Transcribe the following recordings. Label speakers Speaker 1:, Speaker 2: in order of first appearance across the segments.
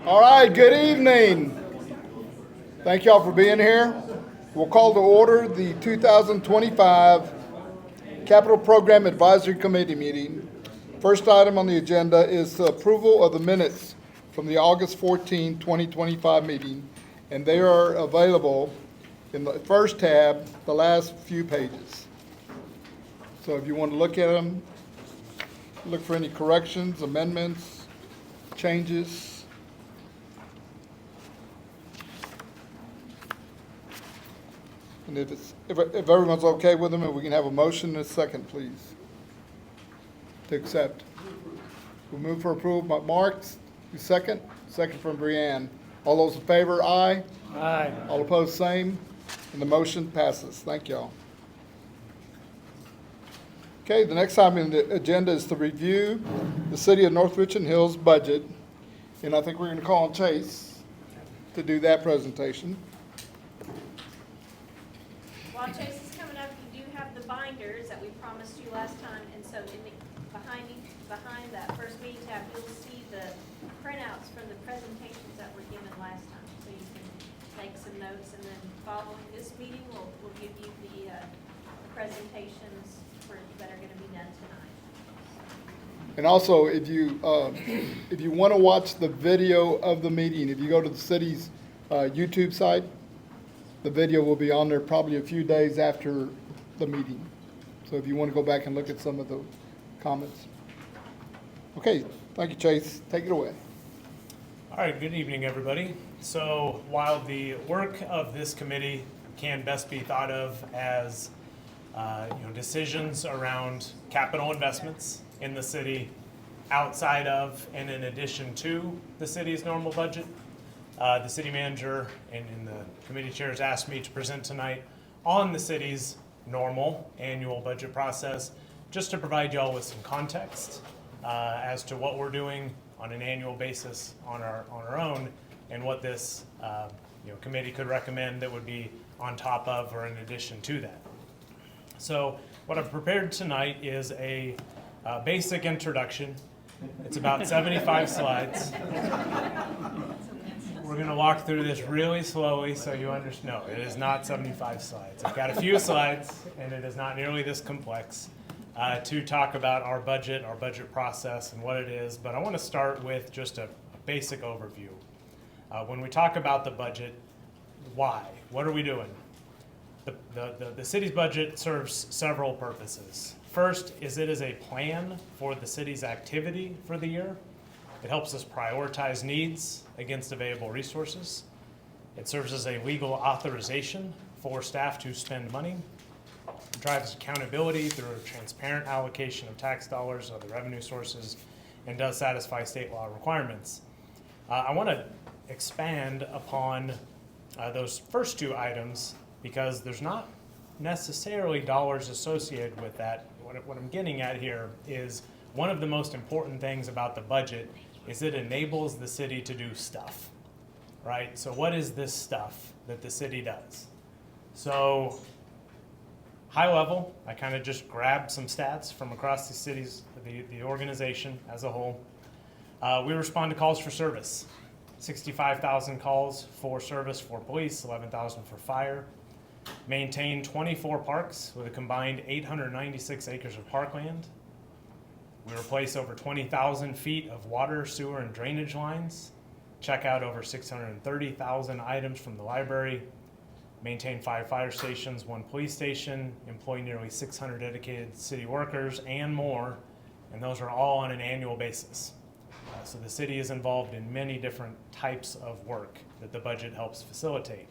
Speaker 1: All right, good evening. Thank y'all for being here. We'll call to order the 2025 Capital Program Advisory Committee meeting. First item on the agenda is the approval of the minutes from the August 14, 2025 meeting, and they are available in the first tab, the last few pages. So if you want to look at them, look for any corrections, amendments, changes. And if everyone's okay with them, if we can have a motion and a second, please, to accept. We'll move for approval by Mark, second from Brianne. All those in favor, aye.
Speaker 2: Aye.
Speaker 1: All opposed, same. And the motion passes. Thank y'all. Okay, the next item on the agenda is to review the City of North Richland Hills budget. And I think we're going to call on Chase to do that presentation.
Speaker 3: While Chase is coming up, you do have the binders that we promised you last time, and so behind that first meeting tab, you'll see the printouts from the presentations that were given last time, so you can take some notes, and then following this meeting, we'll give you the presentations that are going to be done tonight.
Speaker 1: And also, if you want to watch the video of the meeting, if you go to the city's YouTube site, the video will be on there probably a few days after the meeting. So if you want to go back and look at some of the comments. Okay, thank you, Chase. Take it away.
Speaker 2: All right, good evening, everybody. So while the work of this committee can best be thought of as decisions around capital investments in the city outside of and in addition to the city's normal budget, the city manager and the committee chairs asked me to present tonight on the city's normal annual budget process, just to provide y'all with some context as to what we're doing on an annual basis on our own, and what this committee could recommend that would be on top of or in addition to that. So what I've prepared tonight is a basic introduction. It's about 75 slides. We're going to walk through this really slowly so you understand. No, it is not 75 slides. I've got a few slides, and it is not nearly this complex to talk about our budget process and what it is. But I want to start with just a basic overview. When we talk about the budget, why? What are we doing? The city's budget serves several purposes. First is it is a plan for the city's activity for the year. It helps us prioritize needs against available resources. It serves as a legal authorization for staff to spend money. It drives accountability through a transparent allocation of tax dollars, other revenue sources, and does satisfy state law requirements. I want to expand upon those first two items because there's not necessarily dollars associated with that. What I'm getting at here is one of the most important things about the budget is it enables the city to do stuff, right? So what is this stuff that the city does? So high level, I kind of just grabbed some stats from across the city's, the organization as a whole. We respond to calls for service. 65,000 calls for service for police, 11,000 for fire. Maintain 24 parks with a combined 896 acres of parkland. We replace over 20,000 feet of water, sewer, and drainage lines. Check out over 630,000 items from the library. Maintain 5 fire stations, 1 police station. Employ nearly 600 dedicated city workers and more. And those are all on an annual basis. So the city is involved in many different types of work that the budget helps facilitate.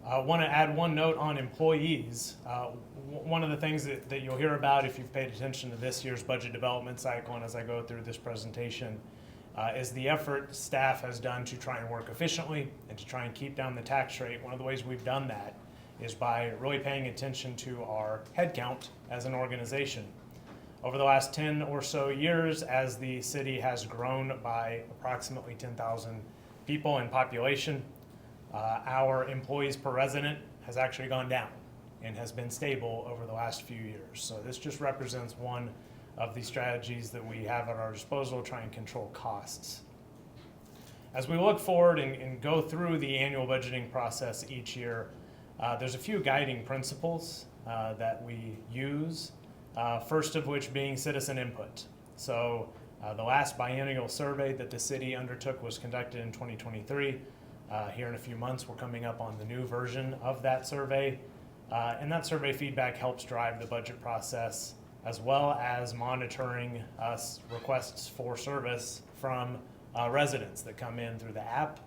Speaker 2: I want to add one note on employees. One of the things that you'll hear about if you've paid attention to this year's budget development cycle and as I go through this presentation is the effort staff has done to try and work efficiently and to try and keep down the tax rate. One of the ways we've done that is by really paying attention to our headcount as an organization. Over the last 10 or so years, as the city has grown by approximately 10,000 people in population, our employees per resident has actually gone down and has been stable over the last few years. So this just represents one of the strategies that we have at our disposal to try and control costs. as we look forward and go through the annual budgeting process each year, there's a few guiding principles that we use, first of which being citizen input. So the last biennial survey that the city undertook was conducted in 2023. Here in a few months, we're coming up on the new version of that survey. And that survey feedback helps drive the budget process, as well as monitoring requests for service from residents that come in through the app.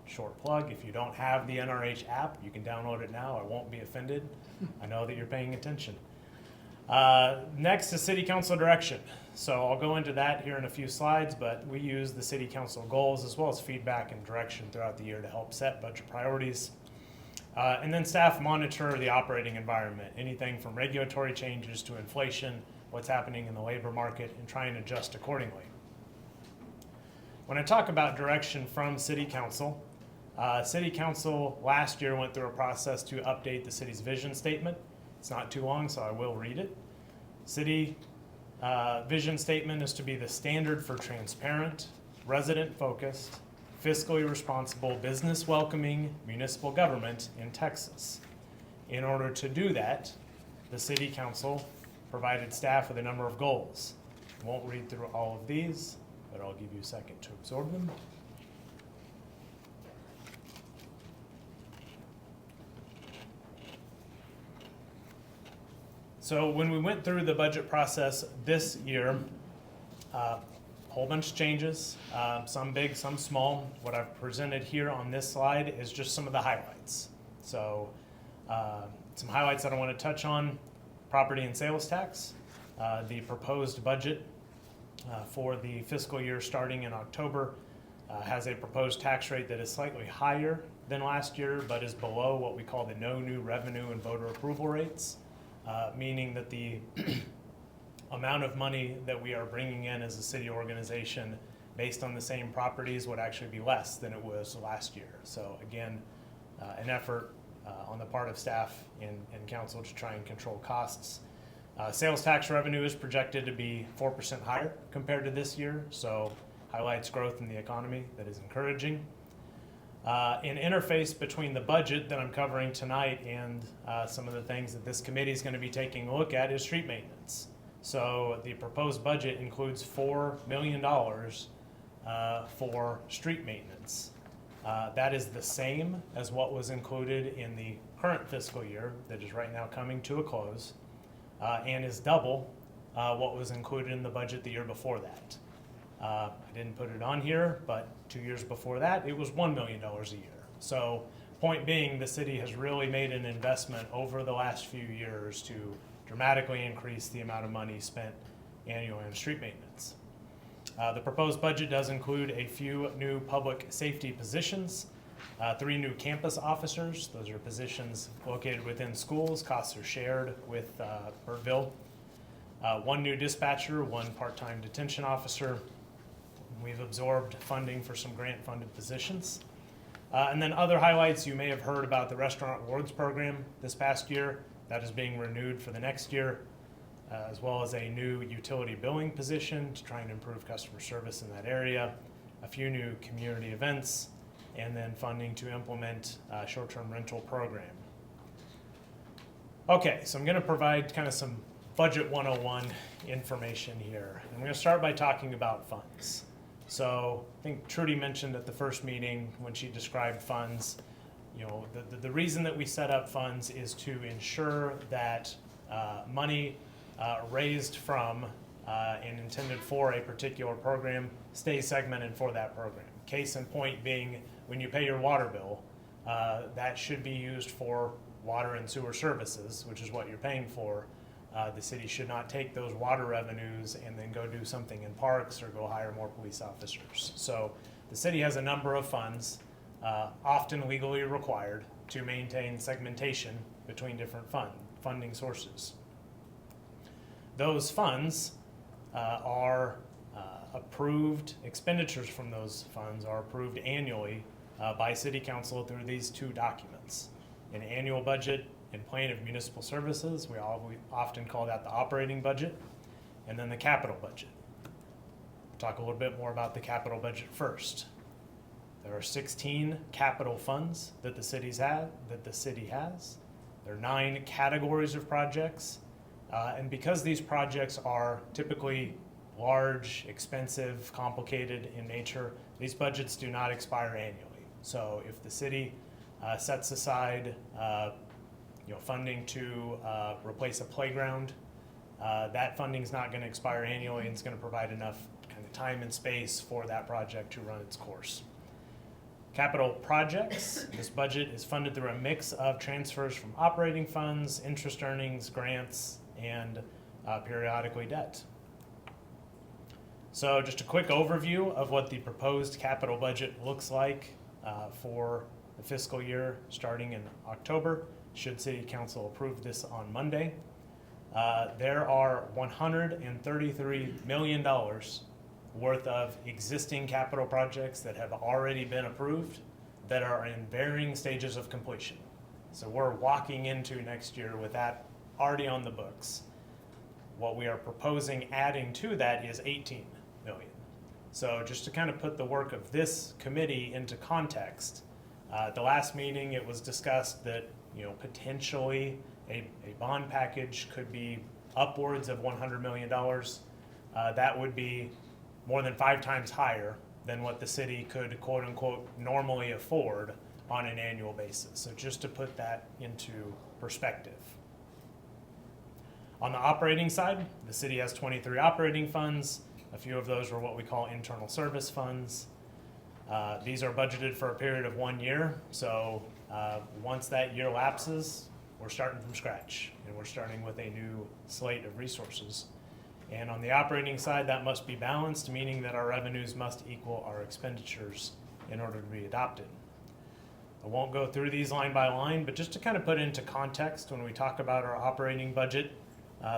Speaker 2: Short plug, if you don't have the NRH app, you can download it now. I won't be offended. I know that you're paying attention. Next is city council direction. So I'll go into that here in a few slides, but we use the city council goals as well as feedback and direction throughout the year to help set budget priorities. And then staff monitor the operating environment, anything from regulatory changes to inflation, what's happening in the labor market, and try and adjust accordingly. When I talk about direction from City Council last year went through a process to update the city's vision statement. It's not too long, so I will read it. City vision statement is to be the standard for transparent, resident-focused, fiscally responsible, business-welcoming municipal government in Texas. In order to do that, the City Council provided staff with a number of goals. I won't read through all of these, but I'll give you a second to absorb them. So when we went through the budget process this year, whole bunch of changes, some big, some small. What I've presented here on this slide is just some of the highlights. So some highlights that I want to touch on: property and sales tax. The proposed budget for the fiscal year starting in October has a proposed tax rate that is slightly higher than last year, but is below what we call the no new revenue and voter approval rates, meaning that the amount of money that we are bringing in as a city organization based on the same properties would actually be less than it was last year. So again, an effort on the part of staff and council to try and control costs. Sales tax revenue is projected to be 4% higher compared to this year, so highlights growth in the economy that is encouraging. An interface between the budget that I'm covering tonight and some of the things that this committee is going to be taking a look at is street maintenance. So the proposed budget includes $4 million for street maintenance. That is the same as what was included in the current fiscal year that is right now coming to a close, and is double what was included in the budget the year before that. I didn't put it on here, but 2 years before that, it was $1 million a year. So point being, the city has really made an investment over the last few years to dramatically increase the amount of money spent annually on street maintenance. The proposed budget does include a few new public safety positions, 3 new campus officers. Those are positions located within schools. Costs are shared with Burtville. 1 new dispatcher, 1 part-time detention officer. We've absorbed funding for some grant-funded positions. And then other highlights, you may have heard about the Restaurant Rewards Program this past year. That is being renewed for the next year, as well as a new utility billing position to try and improve customer service in that area, a few new community events, and then funding to implement a short-term rental program. Okay, so I'm going to provide kind of some Budget 101 information here. I'm going to start by talking about funds. So I think Trudy mentioned at the first meeting when she described funds, the reason that we set up funds is to ensure that money raised from and intended for a particular program stays segmented for that program. Case in point being, when you pay your water bill, that should be used for water and sewer services, which is what you're paying for. The city should not take those water revenues and then go do something in parks or go hire more police officers. So the city has a number of funds, often legally required, to maintain segmentation between different funding sources. Those funds are approved, expenditures from those funds are approved annually by City Council through these 2 documents: an annual budget and plan of municipal services. We often call that the operating budget, and then the capital budget. We'll talk a little bit more about the capital budget first. There are 16 capital funds that the city has. There are 9 categories of projects. And because these projects are typically large, expensive, complicated in nature, these budgets do not expire annually. So if the city sets aside funding to replace a playground, that funding is not going to expire annually, and it's going to provide enough kind of time and space for that project to run its course. Capital projects, this budget is funded through a mix of transfers from operating funds, interest earnings, grants, and periodically debt. So just a quick overview of what the proposed capital budget looks like for the fiscal year starting in October, should City Council approve this on Monday. There are $133 million worth of existing capital projects that have already been approved that are in varying stages of completion. So we're walking into next year with that already on the books. What we are proposing adding to that is 18 million. So just to kind of put the work of this committee into context, at the last meeting it was discussed that potentially a bond package could be upwards of $100 million. That would be more than 5 times higher than what the city could quote unquote normally afford on an annual basis. So just to put that into perspective. On the operating side, the city has 23 operating funds. A few of those are what we call internal service funds. These are budgeted for a period of 1 year. So once that year lapses, we're starting from scratch, and we're starting with a new slate of resources. And on the operating side, that must be balanced, meaning that our revenues must equal our expenditures in order to be adopted. I won't go through these line by line, but just to kind of put into context when we talk about our operating budget,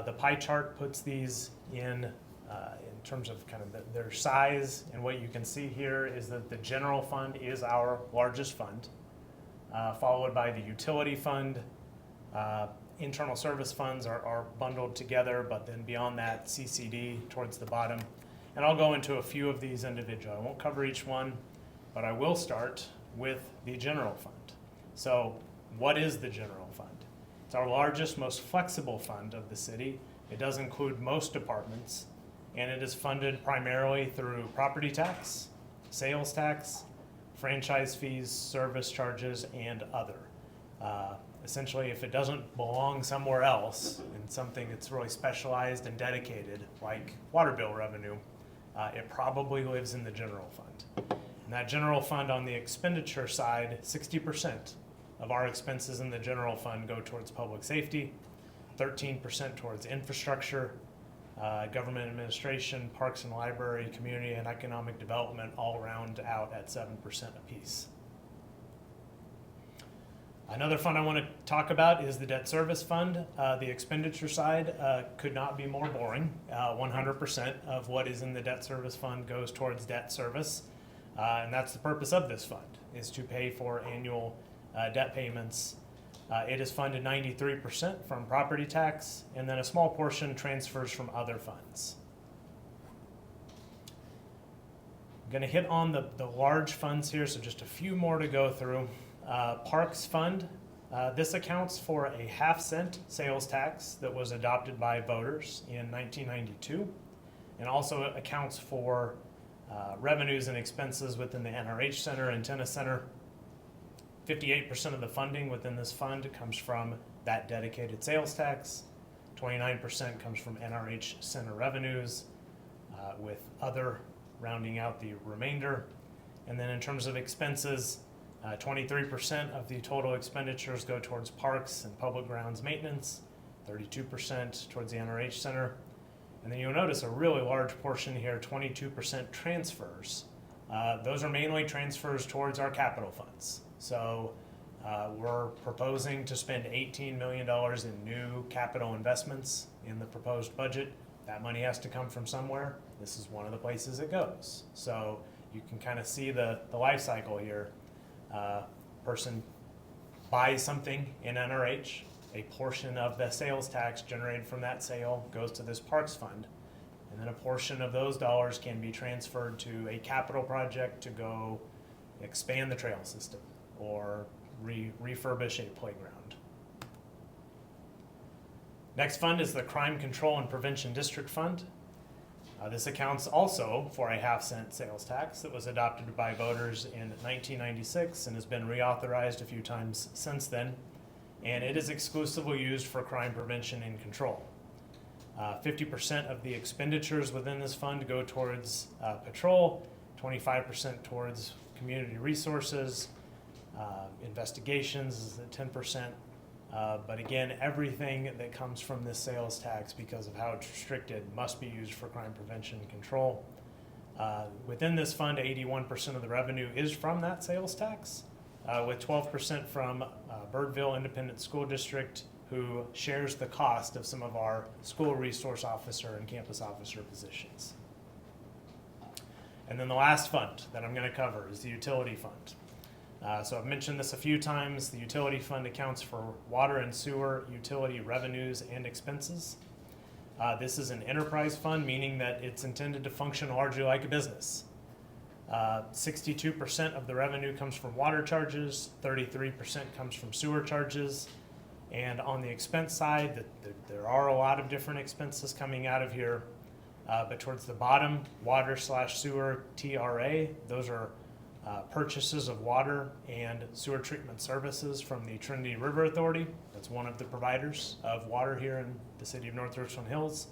Speaker 2: the pie chart puts these in terms of kind of their size. And what you can see here is that the general fund is our largest fund, followed by the utility fund. Internal service funds are bundled together, but then beyond that, CCD towards the bottom. And I'll go into a few of these individually. I won't cover each one, but I will start with the general fund. So what is the general fund? It's our largest, most flexible fund of the city. It does include most departments, and it is funded primarily through property tax, sales tax, franchise fees, service charges, and other. Essentially, if it doesn't belong somewhere else in something that's really specialized and dedicated, like water bill revenue, it probably lives in the general fund. And that general fund on the expenditure side, 60% of our expenses in the general fund go towards public safety, 13% towards infrastructure, government administration, parks and library, community and economic development, all round out at 7% apiece. Another fund I want to talk about is the debt service fund. The expenditure side could not be more boring. 100% of what is in the debt service fund goes towards debt service. And that's the purpose of this fund, is to pay for annual debt payments. It is funded 93% from property tax, and then a small portion transfers from other funds. I'm going to hit on the large funds here, so just a few more to go through. Parks Fund, this accounts for a half-cent sales tax that was adopted by voters in 1992, and also accounts for revenues and expenses within the NRH Center and Tennis Center. 58% of the funding within this fund comes from that dedicated sales tax. 29% comes from NRH Center revenues, with other rounding out the remainder. And then in terms of expenses, 23% of the total expenditures go towards parks and public grounds maintenance, 32% towards the NRH Center. And then you'll notice a really large portion here, 22% transfers. Those are mainly transfers towards our capital funds. So we're proposing to spend $18 million in new capital investments in the proposed budget. That money has to come from somewhere. This is one of the places it goes. So you can kind of see the life cycle here. Person buys something in NRH, a portion of the sales tax generated from that sale goes to this parks fund, and then a portion of those dollars can be transferred to a capital project to go expand the trail system, or refurbish a playground. Next fund is the Crime Control and Prevention District Fund. This accounts also for a half-cent sales tax that was adopted by voters in 1996 and has been reauthorized a few times since then. And it is exclusively used for crime prevention and control. 50% of the expenditures within this fund go towards patrol, 25% towards community resources, investigations is at 10%. But again, everything that comes from this sales tax, because of how it's restricted, must be used for crime prevention and control. Within this fund, 81% of the revenue is from that sales tax, with 12% from Birdville Independent School District, who shares the cost of some of our school resource officer and campus officer positions. And then the last fund that I'm going to cover is the utility fund. So I've mentioned this a few times. The utility fund accounts for water and sewer utility revenues and expenses. This is an enterprise fund, meaning that it's intended to function largely like a business. 62% of the revenue comes from water charges, 33% comes from sewer charges, and on the expense side, there are a lot of different expenses coming out of here, but towards the bottom, water/sewer TRA, those are purchases of water and sewer treatment services from the Trinity River Authority. That's one of the providers of water here in the city of North Richland Hills.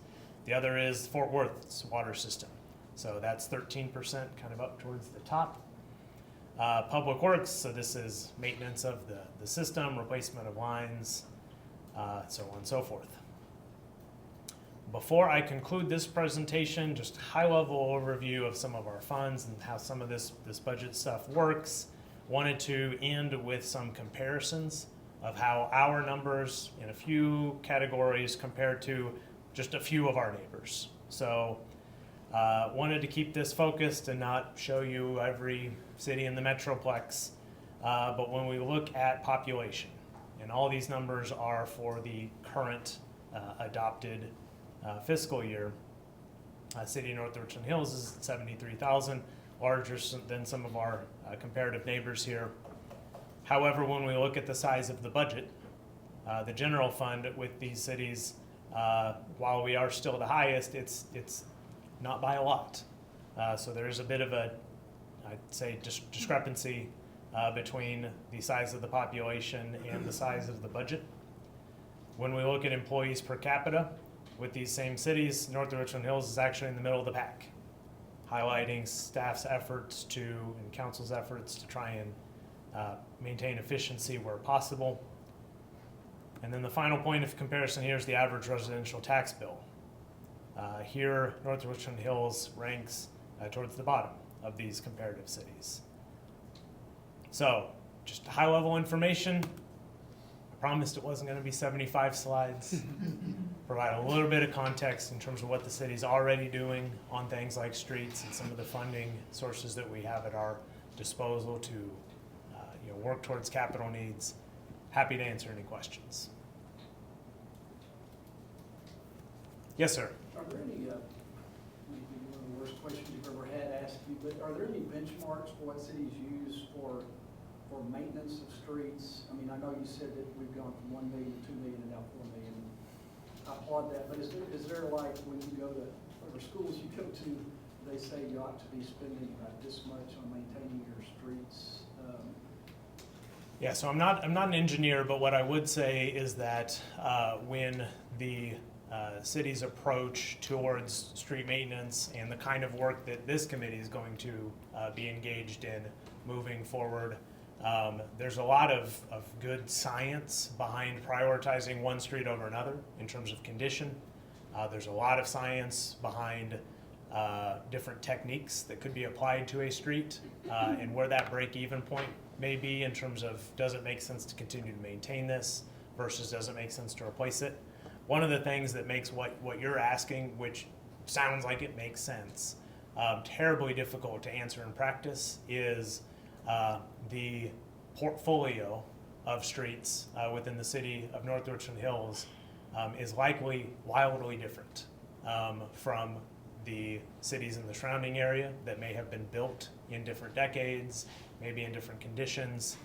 Speaker 2: The other is Fort Worth's water system. So that's 13%, kind of up towards the top. Public Works, so this is maintenance of the system, replacement of lines, so on and so forth. Before I conclude this presentation, just a high-level overview of some of our funds and how some of this budget stuff works. Wanted to end with some comparisons of how our numbers in a few categories compare to just a few of our neighbors. So wanted to keep this focused and not show you every city in the Metroplex, but when we look at population, and all these numbers are for the current adopted fiscal year, city of North Richland Hills is 73,000, larger than some of our comparative neighbors here. However, when we look at the size of the budget, the general fund with these cities, while we are still the highest, it's not by a lot. So there is a bit of a, I'd say, discrepancy between the size of the population and the size of the budget. When we look at employees per capita with these same cities, North Richland Hills is actually in the middle of the pack, highlighting staff's efforts and council's efforts to try and maintain efficiency where possible. And then the final point of comparison here is the average residential tax bill. Here, North Richland Hills ranks towards the bottom of these comparative cities. So, just high-level information. I promised it wasn't going to be 75 slides. Provide a little bit of context in terms of what the city's already doing on things like streets and some of the funding sources that we have at our disposal to work towards capital needs. Happy to answer any questions. Yes, sir.
Speaker 4: Are there any, maybe one of the worst questions you've ever had asked you, but are there any benchmarks for what cities use for maintenance of streets? I mean, I know you said that we've gone from 1 million to 2 million and now 4 million. I applaud that, but is there like when you go to whatever schools you go to, they say you ought to be spending about this much on maintaining your streets?
Speaker 2: Yeah, so I'm not an engineer, but what I would say is that when the city's approach towards street maintenance and the kind of work that this committee is going to be engaged in moving forward, there's a lot of good science behind prioritizing one street over another in terms of condition. There's a lot of science behind different techniques that could be applied to a street and where that break-even point may be in terms of does it make sense to continue to maintain this versus does it make sense to replace it. One of the things that makes what you're asking, which sounds like it makes sense, terribly difficult to answer in practice is the portfolio of streets within the city of North Richland Hills is likely wildly different from the cities in the surrounding area that may have been built in different decades, maybe in different conditions.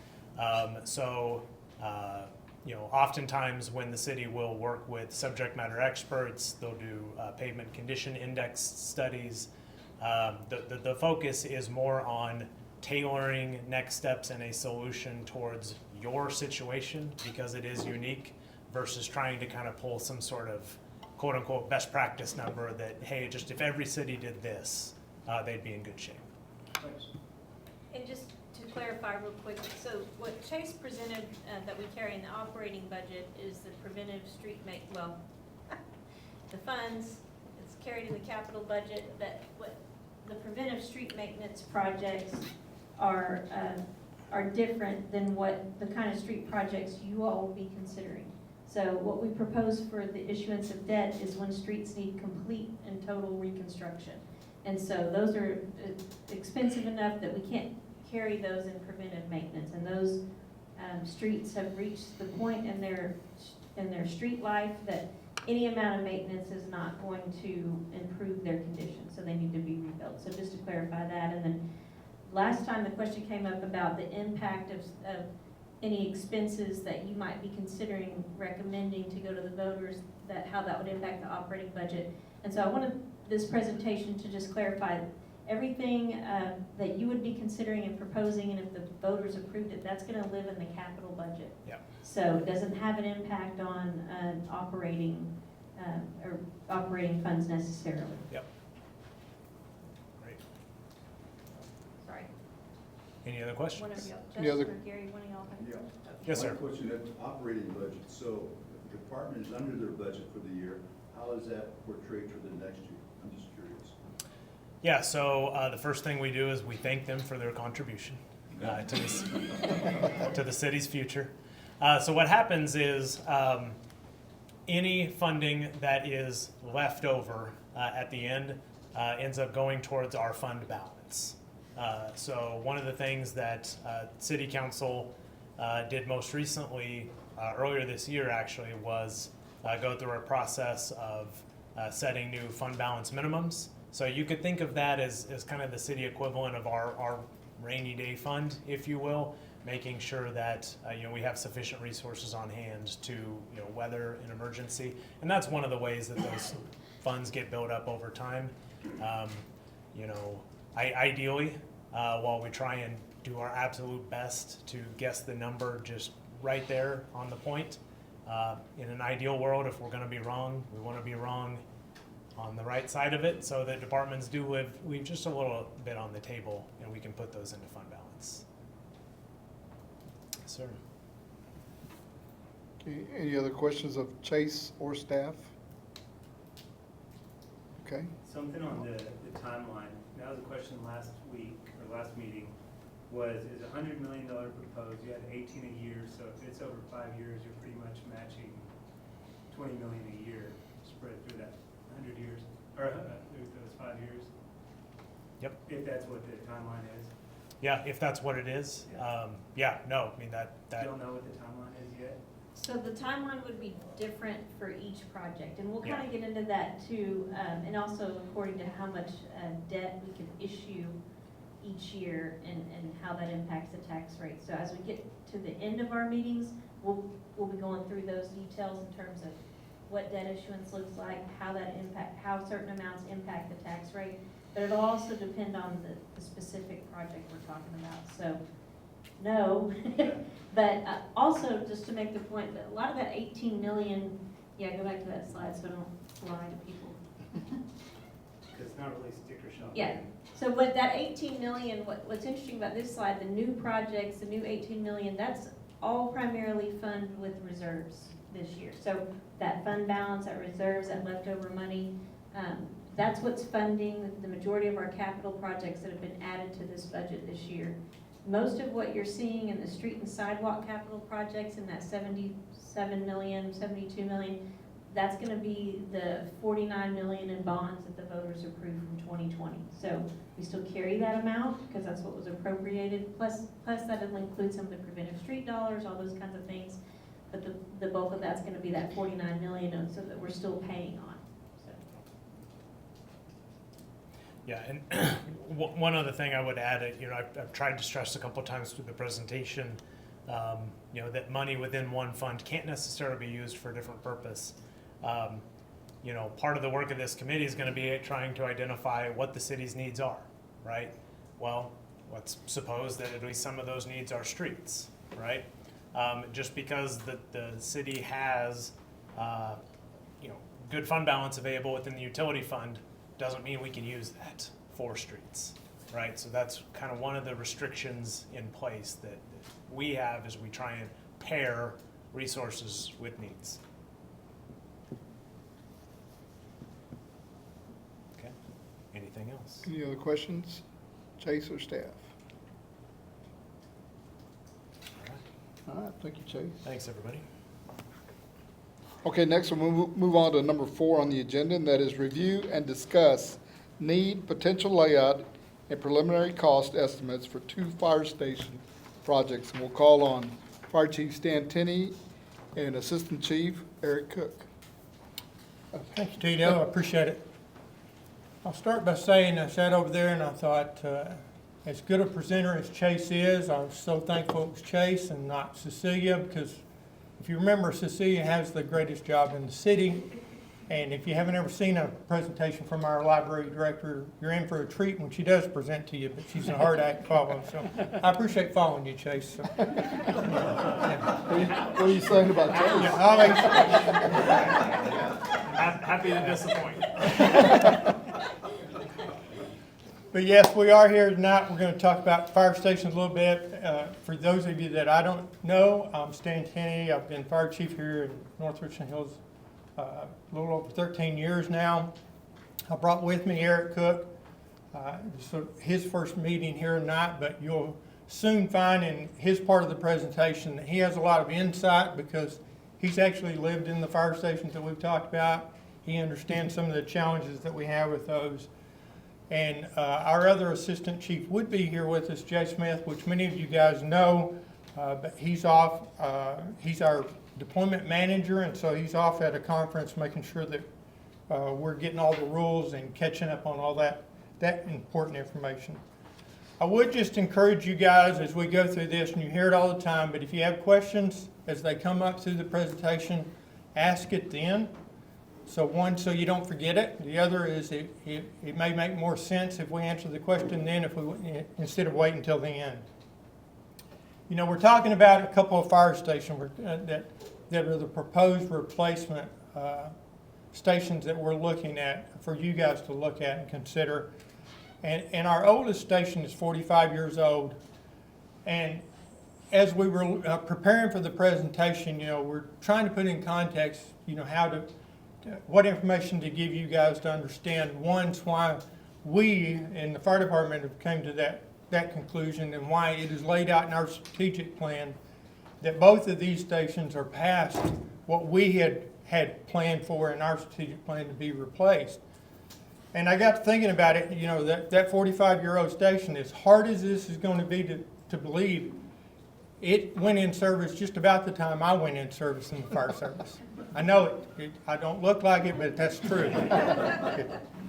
Speaker 2: Oftentimes when the city will work with subject matter experts, they'll do pavement condition index studies. The focus is more on tailoring next steps and a solution towards your situation because it is unique versus trying to kind of pull some sort of quote unquote best practice number that, hey, just if every city did this, they'd be in good shape.
Speaker 4: Thanks.
Speaker 3: And just to clarify real quick, so what Chase presented that we carry in the operating budget is the preventive street the funds, it's carried in the capital budget, that what the preventive street maintenance projects are different than what the kind of street projects you all will be considering. So what we propose for the issuance of debt is when streets need complete and total reconstruction. And so those are expensive enough that we can't carry those in preventive maintenance. And those streets have reached the point in their street life that any amount of maintenance is not going to improve their condition. So they need to be rebuilt. So just to clarify that. And then last time the question came up about the impact of any expenses that you might be considering recommending to go to the voters, that how that would impact the operating budget. And so I wanted this presentation to just clarify everything that you would be considering and proposing, and if the voters approved it, that's going to live in the capital budget.
Speaker 2: Yep.
Speaker 3: So it doesn't have an impact on operating funds necessarily.
Speaker 2: Yep. Great.
Speaker 3: Sorry.
Speaker 2: Any other
Speaker 3: One
Speaker 2: questions?
Speaker 3: of y'all,
Speaker 1: Any other-
Speaker 3: Justin or Gary, one of y'all.
Speaker 5: Yeah.
Speaker 2: Yes, sir.
Speaker 5: My question, that operating budget, so if the department is under their budget for the year, how is that portrayed for the next year? I'm just curious.
Speaker 2: Yeah, so the first thing we do is we thank them for their contribution to the city's future. So what happens is any funding that is left over at the end ends up going towards our fund balance. So one of the things that City Council did most recently, earlier this year actually, was go through a process of setting new fund balance minimums. So you could think of that as kind of the city equivalent of our rainy day fund, if you will, making sure that we have sufficient resources on hand to weather an emergency. And that's one of the ways that those funds get built up over time. Ideally, while we try and do our absolute best to guess the number just right there on the point, in an ideal world, if we're going to be wrong, we want to be wrong on the right side of it, so that departments do leave just a little bit on the table, and we can put those into fund balance. Yes, sir.
Speaker 1: Okay, any other questions of Chase or staff? Okay,
Speaker 6: Something on the timeline, that was a question last week, or last meeting, is $100 million proposed, you had 18 a year, so if it's over 5 years, you're pretty much matching 20 million a year spread through that 100 years, or those 5 years.
Speaker 2: Yep.
Speaker 6: If that's what the timeline is.
Speaker 2: Yeah, if that's what it is.
Speaker 6: Yeah.
Speaker 2: That
Speaker 6: Don't know what the timeline is yet.
Speaker 3: So the timeline would be different for each project, and we'll
Speaker 2: Yeah.
Speaker 3: kind of get into that too, and also according to how much debt we can issue each year and how that impacts the tax rate. So as we get to the end of our meetings, we'll be going through those details in terms of what debt issuance looks like, how certain amounts impact the tax rate, but it'll also depend on the specific project we're talking about. So, no, but also just to make the point that a lot of that 18 million, go back to that slide so I don't lie to people.
Speaker 6: Because it's not really sticker shock.
Speaker 3: Yeah. So what that 18 million, what's interesting about this slide, the new projects, the new 18 million, that's all primarily funded with reserves this year. So that fund balance, that reserves, that leftover money, that's what's funding the majority of our capital projects that have been added to this budget this year. Most of what you're seeing in the street and sidewalk capital projects in that 77 million, 72 million, that's gonna be the 49 million in bonds that the voters approved from 2020. So we still carry that amount because that's what was appropriated, plus that'll include some of the preventive street dollars, all those kinds of things. But the bulk of that's gonna be that 49 million, so that we're still paying on.
Speaker 2: Yeah, and one other thing I would add, I've tried to stress a couple times through the presentation, that money within one fund can't necessarily be used for a different purpose. Part of the work of this committee is going to be trying to identify what the city's needs are, right? Well, let's suppose that at least some of those needs are streets, right? Just because the city has, good fund balance available within the utility fund doesn't mean we can use that for streets, right? So that's kind of one of the restrictions in place that we have as we try and pair resources with needs. Okay, anything else?
Speaker 1: Any other questions, Chase or staff? All right, thank you, Chase.
Speaker 2: Thanks, everybody.
Speaker 1: Okay, next we'll move on to number 4 on the agenda, and that is review and discuss need, potential layout, and preliminary cost estimates for 2 fire station projects. And we'll call on Fire Chief Stan Tenney and Assistant Chief Eric Cook.
Speaker 7: Thank you, Tito. I appreciate it. I'll start by saying I sat over there and I thought, as good a presenter as Chase is, I was so thankful it was Chase and not Cecilia, because if you remember, Cecilia has the greatest job in the city. And if you haven't ever seen a presentation from our library director, you're in for a treat when she does present to you, but she's a hard act to follow. So I appreciate following you, Chase. So,
Speaker 1: What are you saying about Chase?
Speaker 7: yeah, I'll let
Speaker 2: Happy to disappoint.
Speaker 7: But yes, we are here tonight. We're going to talk about fire stations a little bit. For those of you that I don't know, I'm Stan Tenney. I've been fire chief here in North Richland Hills a little over 13 years now. I brought with me Eric Cook. So his first meeting here tonight, but you'll soon find in his part of the presentation that he has a lot of insight because he's actually lived in the fire stations that we've talked about. He understands some of the challenges that we have with those. And our other assistant chief would be here with us, Jay Smith, which many of you guys know, but he's off. He's our deployment manager, and so he's off at a conference making sure that we're getting all the rules and catching up on all that important information. I would just encourage you guys as we go through this, and you hear it all the time, but if you have questions as they come up through the presentation, ask it then. So one, so you don't forget it. The other is it may make more sense if we answer the question then instead of waiting until the end. We're talking about a couple of fire stations that are the proposed replacement stations that we're looking at for you guys to look at and consider. And our oldest station is 45 years old. And as we were preparing for the presentation, we're trying to put in context, what information to give you guys to understand, one's why we in the fire department have came to that conclusion and why it is laid out in our strategic plan that both of these stations are past what we had planned for in our strategic plan to be replaced. And I got to thinking about it, that 45-year-old station, as hard as this is going to be to believe, it went in service just about the time I went in service in the fire service. I know I don't look like it, but that's true.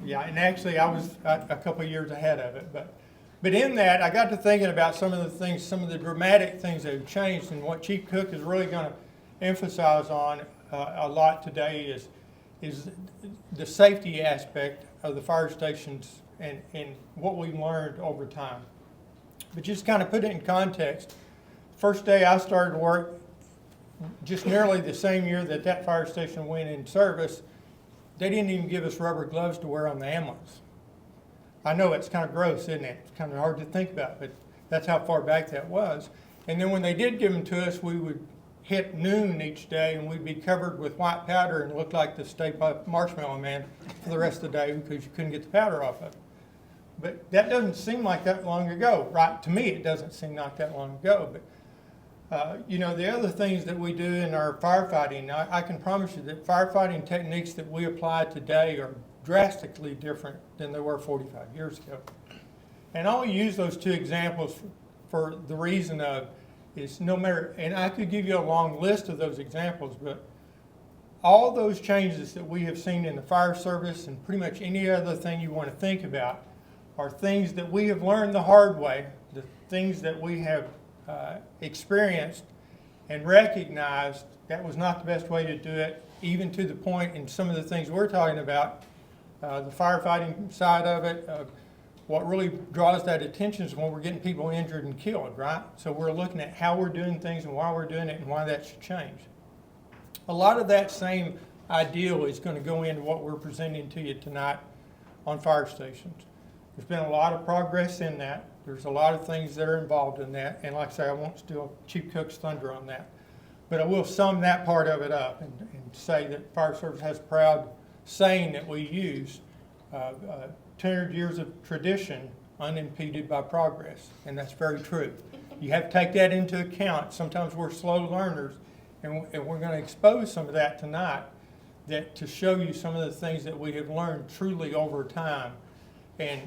Speaker 7: Yeah, and actually I was a couple of years ahead of it. But in that, I got to thinking about some of the dramatic things that have changed, and what Chief Cook is really going to emphasize on a lot today is the safety aspect of the fire stations and what we've learned over time. But just kind of put it in context, first day I started work, just nearly the same year that fire station went in service, they didn't even give us rubber gloves to wear on the ambulance. I know it's kind of gross, isn't it? It's kind of hard to think about, but that's how far back that was. And then when they did give them to us, we would hit noon each day and we'd be covered with white powder and look like the Stay Puft Marshmallow Man for the rest of the day because you couldn't get the powder off of it. But that doesn't seem like that long ago, right? To me, it doesn't seem like that long ago. But the other things that we do in our firefighting, I can promise you that firefighting techniques that we apply today are drastically different than they were 45 years ago. And I only use those 2 examples for the reason of is no matter, and I could give you a long list of those examples, but all those changes that we have seen in the fire service and pretty much any other thing you want to think about are things that we have learned the hard way, the things that we have experienced and recognized that was not the best way to do it, even to the point in some of the things we're talking about, the firefighting side of it. What really draws that attention is when we're getting people injured and killed, right? So we're looking at how we're doing things and why we're doing it and why that should change. A lot of that same ideal is going to go into what we're presenting to you tonight on fire stations. There's been a lot of progress in that. There's a lot of things that are involved in that, and like I say, I won't steal Chief Cook's thunder on that. But I will sum that part of it up and say that Fire Service has a proud saying that we use, 200 years of tradition unimpeded by progress, and that's very true. You have to take that into account. Sometimes we're slow learners, and we're going to expose some of that tonight, that to show you some of the things that we have learned truly over time. And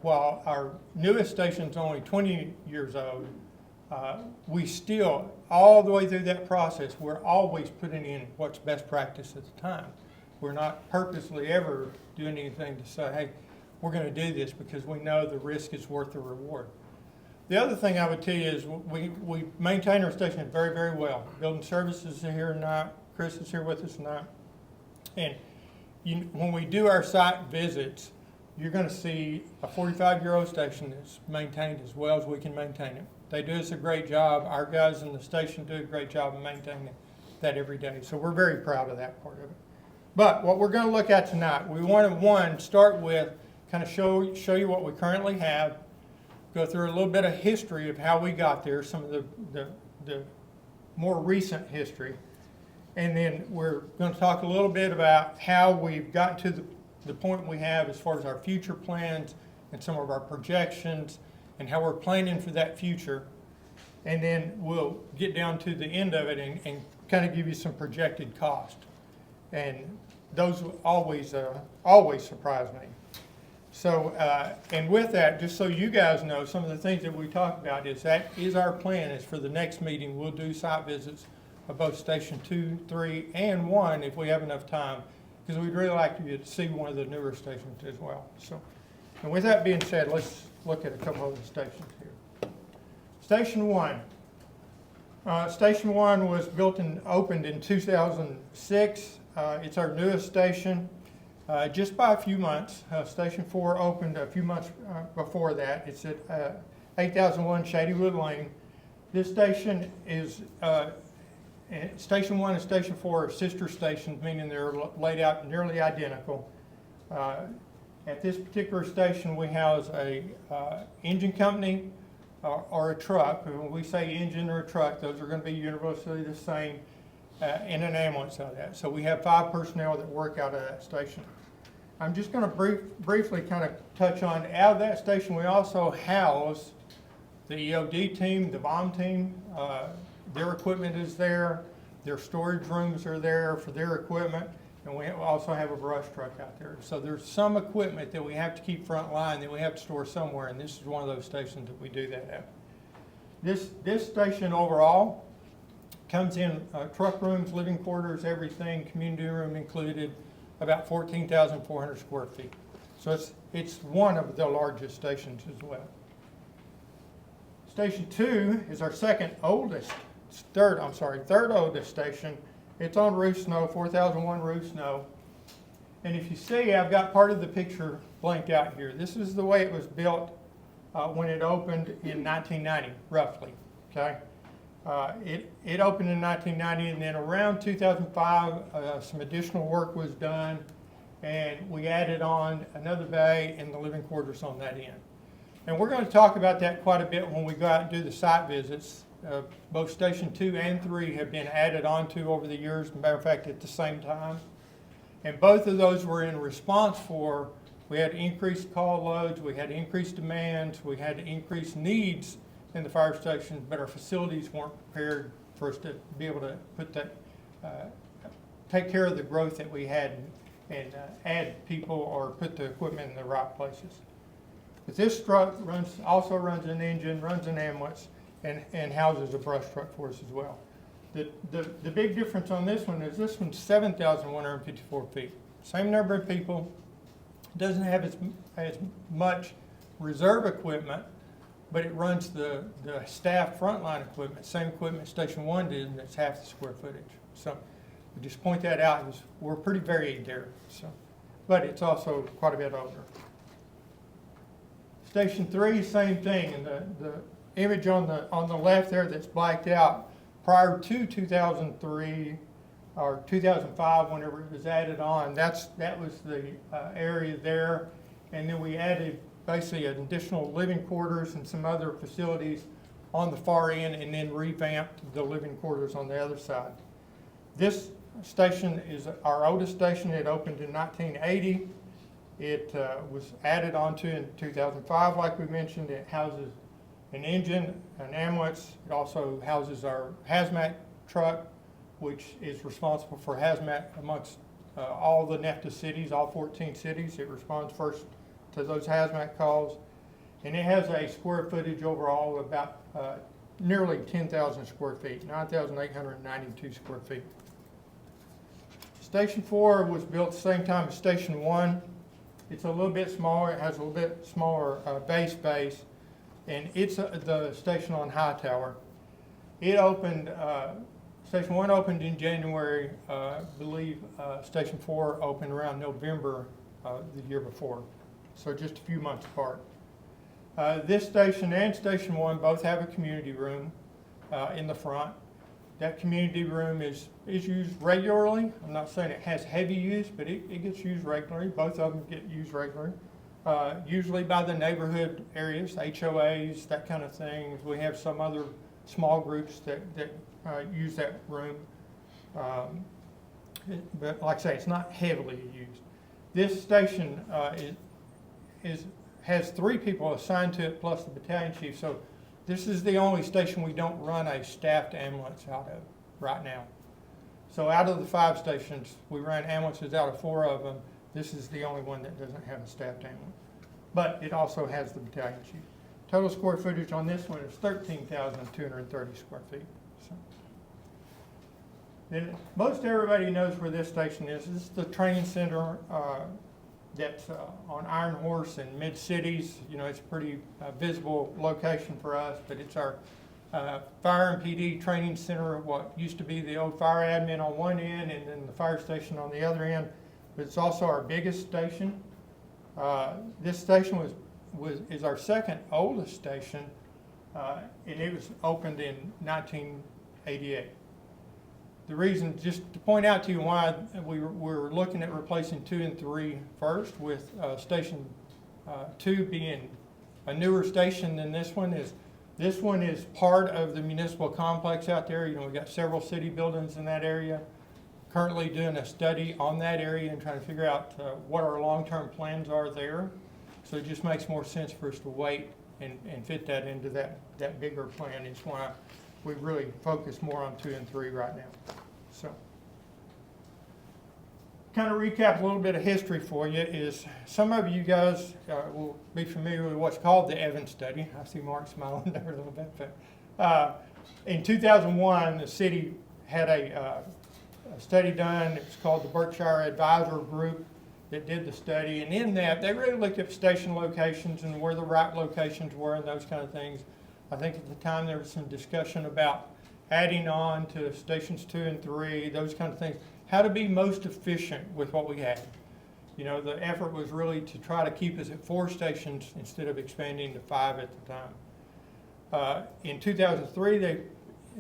Speaker 7: while our newest station is only 20 years old, we still, all the way through that process, we're always putting in what's best practice at the time. We're not purposely ever doing anything to say, hey, we're going to do this because we know the risk is worth the reward. The other thing I would tell you is we maintain our station very, very well. Building services are here tonight. Chris is here with us tonight. And when we do our site visits, you're going to see a 45-year-old station that's maintained as well as we can maintain it. They do us a great job. Our guys in the station do a great job of maintaining that every day. So we're very proud of that part of it. But what we're going to look at tonight, we want to start with kind of show you what we currently have, go through a little bit of history of how we got there, some of the more recent history, and then we're going to talk a little bit about how we've gotten to the point we have as far as our future plans and some of our projections and how we're planning for that future. And then we'll get down to the end of it and kind of give you some projected cost. And those always surprise me. So, and with that, just so you guys know, some of the things that we talked about is our plan is for the next meeting, we'll do site visits of both Station 2, 3, and 1 if we have enough time, because we'd really like you to see one of the newer stations as well. So, and with that being said, let's look at a couple of the stations here. Station 1. Station 1 was built and opened in 2006. It's our newest station, just by a few months. Station 4 opened a few months before that. It's at 8001 Shadywood Lane. This station is, Station 1 and Station 4 are sister stations, meaning they're laid out nearly identical. At this particular station, we house a engine company or a truck. When we say engine or a truck, those are going to be universally the same, and an ambulance out of that. So we have 5 personnel that work out of that station. I'm just going to briefly kind of touch on, out of that station, we also house the EOD team, the bomb team. Their equipment is there. Their storage rooms are there for their equipment. And we also have a brush truck out there. So there's some equipment that we have to keep front line that we have to store somewhere, and this is one of those stations that we do that at. This station overall comes in truck rooms, living quarters, everything, community room included, about 14,400 square feet. So it's one of the largest stations as well. Station 2 is our third oldest station. It's on Roof Snow, 4001 Roof Snow. And if you see, I've got part of the picture blanked out here. This is the way it was built when it opened in 1990, roughly, okay? It opened in 1990, and then around 2005, some additional work was done, and we added on another bay and the living quarters on that end. And we're going to talk about that quite a bit when we go out and do the site visits. Both Station 2 and 3 have been added onto over the years, as a matter of fact, at the same time. And both of those were in response for, we had increased call loads, we had increased demands, we had increased needs in the fire stations, but our facilities weren't prepared for us to be able to put that, take care of the growth that we had and add people or put the equipment in the right places. But this truck also runs an engine, runs an ambulance, and houses a brush truck for us as well. The big difference on this one is this one's 7,154 feet. Same number of people, doesn't have as much reserve equipment, but it runs the staff frontline equipment, same equipment Station 1 did, and it's half the square footage. So we just point that out, is we're pretty varied there, so, but it's also quite a bit older. Station 3, same thing, and the image on the left there that's blacked out, prior to 2003 or 2005, whenever it was added on, that was the area there, and then we added basically an additional living quarters and some other facilities on the far end, and then revamped the living quarters on the other side. This station is our oldest station. It opened in 1980. It was added onto in 2005, like we mentioned. It houses an engine, an ambulance. It also houses our hazmat truck, which is responsible for hazmat amongst all the NEFTA cities, all 14 cities. It responds first to those hazmat calls. And it has a square footage overall of about nearly 10,000 square feet, 9,892 square feet. Station 4 was built the same time as Station 1. It's a little bit smaller. It has a little bit smaller base space, and it's the station on Hightower. It opened, Station 1 opened in January. I believe Station 4 opened around November the year before, so just a few months apart. This station and Station 1 both have a community room in the front. That community room is used regularly. I'm not saying it has heavy use, but it gets used regularly. Both of them get used regularly. Usually by the neighborhood areas, HOAs, that kind of thing. We have some other small groups that use that room. But like I say, it's not heavily used. This station has 3 people assigned to it plus the battalion chief. So this is the only station we don't run a staffed ambulance out of right now. So out of the 5 stations, we run ambulances out of 4 of them. This is the only one that doesn't have a staffed ambulance. But it also has the battalion chief. Total square footage on this one is 13,230 square feet. So. Then most everybody knows where this station is. This is the training center that's on Iron Horse in mid-cities. You know, it's a pretty visible location for us, but it's our fire and PD training center, what used to be the old fire admin on one end and then the fire station on the other end. But it's also our biggest station. This station is our second oldest station, and it was opened in 1988. The reason, just to point out to you why we're looking at replacing 2 and 3 first, with Station 2 being a newer station than this one is part of the municipal complex out there. You know, we've got several city buildings in that area. Currently doing a study on that area and trying to figure out what our long-term plans are there. So it just makes more sense for us to wait and fit that into that bigger plan. Is why we really focus more on 2 and 3 right now. So, kind of recap a little bit of history for you. Is some of you guys will be familiar with what's called the Evans study. I see Mark smiling there a little bit. But, in 2001, the city had a study done. It's called the Berkshire Advisor Group that did the study, and in that they really looked at station locations and where the right locations were and those kind of things. I think at the time there was some discussion about adding on to stations 2 and 3, those kind of things, how to be most efficient with what we had. You know, the effort was really to try to keep us at 4 stations instead of expanding to 5 at the time. In 2003,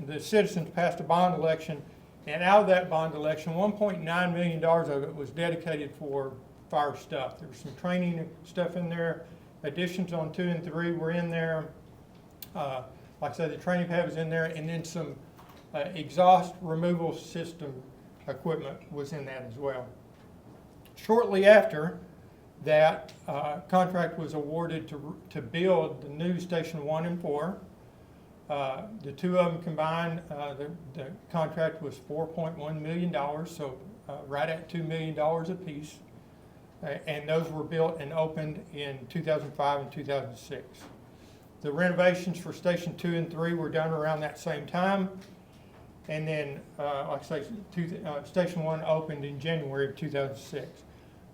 Speaker 7: the citizens passed a bond election, and out of that bond election, $1.9 million of it was dedicated for fire stuff. There was some training stuff in there. Additions on 2 and 3 were in there. Like I said, the training pad was in there, and then some exhaust removal system equipment was in that as well. Shortly after that, contract was awarded to build the new Station 1 and 4. The 2 of them combined, the contract was $4.1 million, so right at $2 million apiece. And those were built and opened in 2005 and 2006. The renovations for Station 2 and 3 were done around that same time. And then, like I say, Station 1 opened in January of 2006.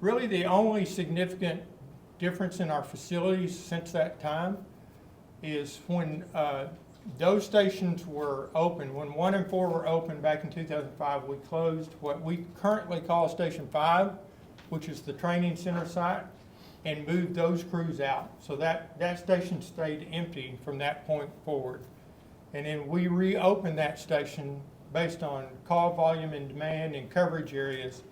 Speaker 7: Really the only significant difference in our facilities since that time is when those stations were open, when 1 and 4 were open back in 2005, we closed what we currently call Station 5, which is the training center site, and moved those crews out. So that station stayed empty from that point forward. And then we reopened that station based on call volume and demand and coverage areas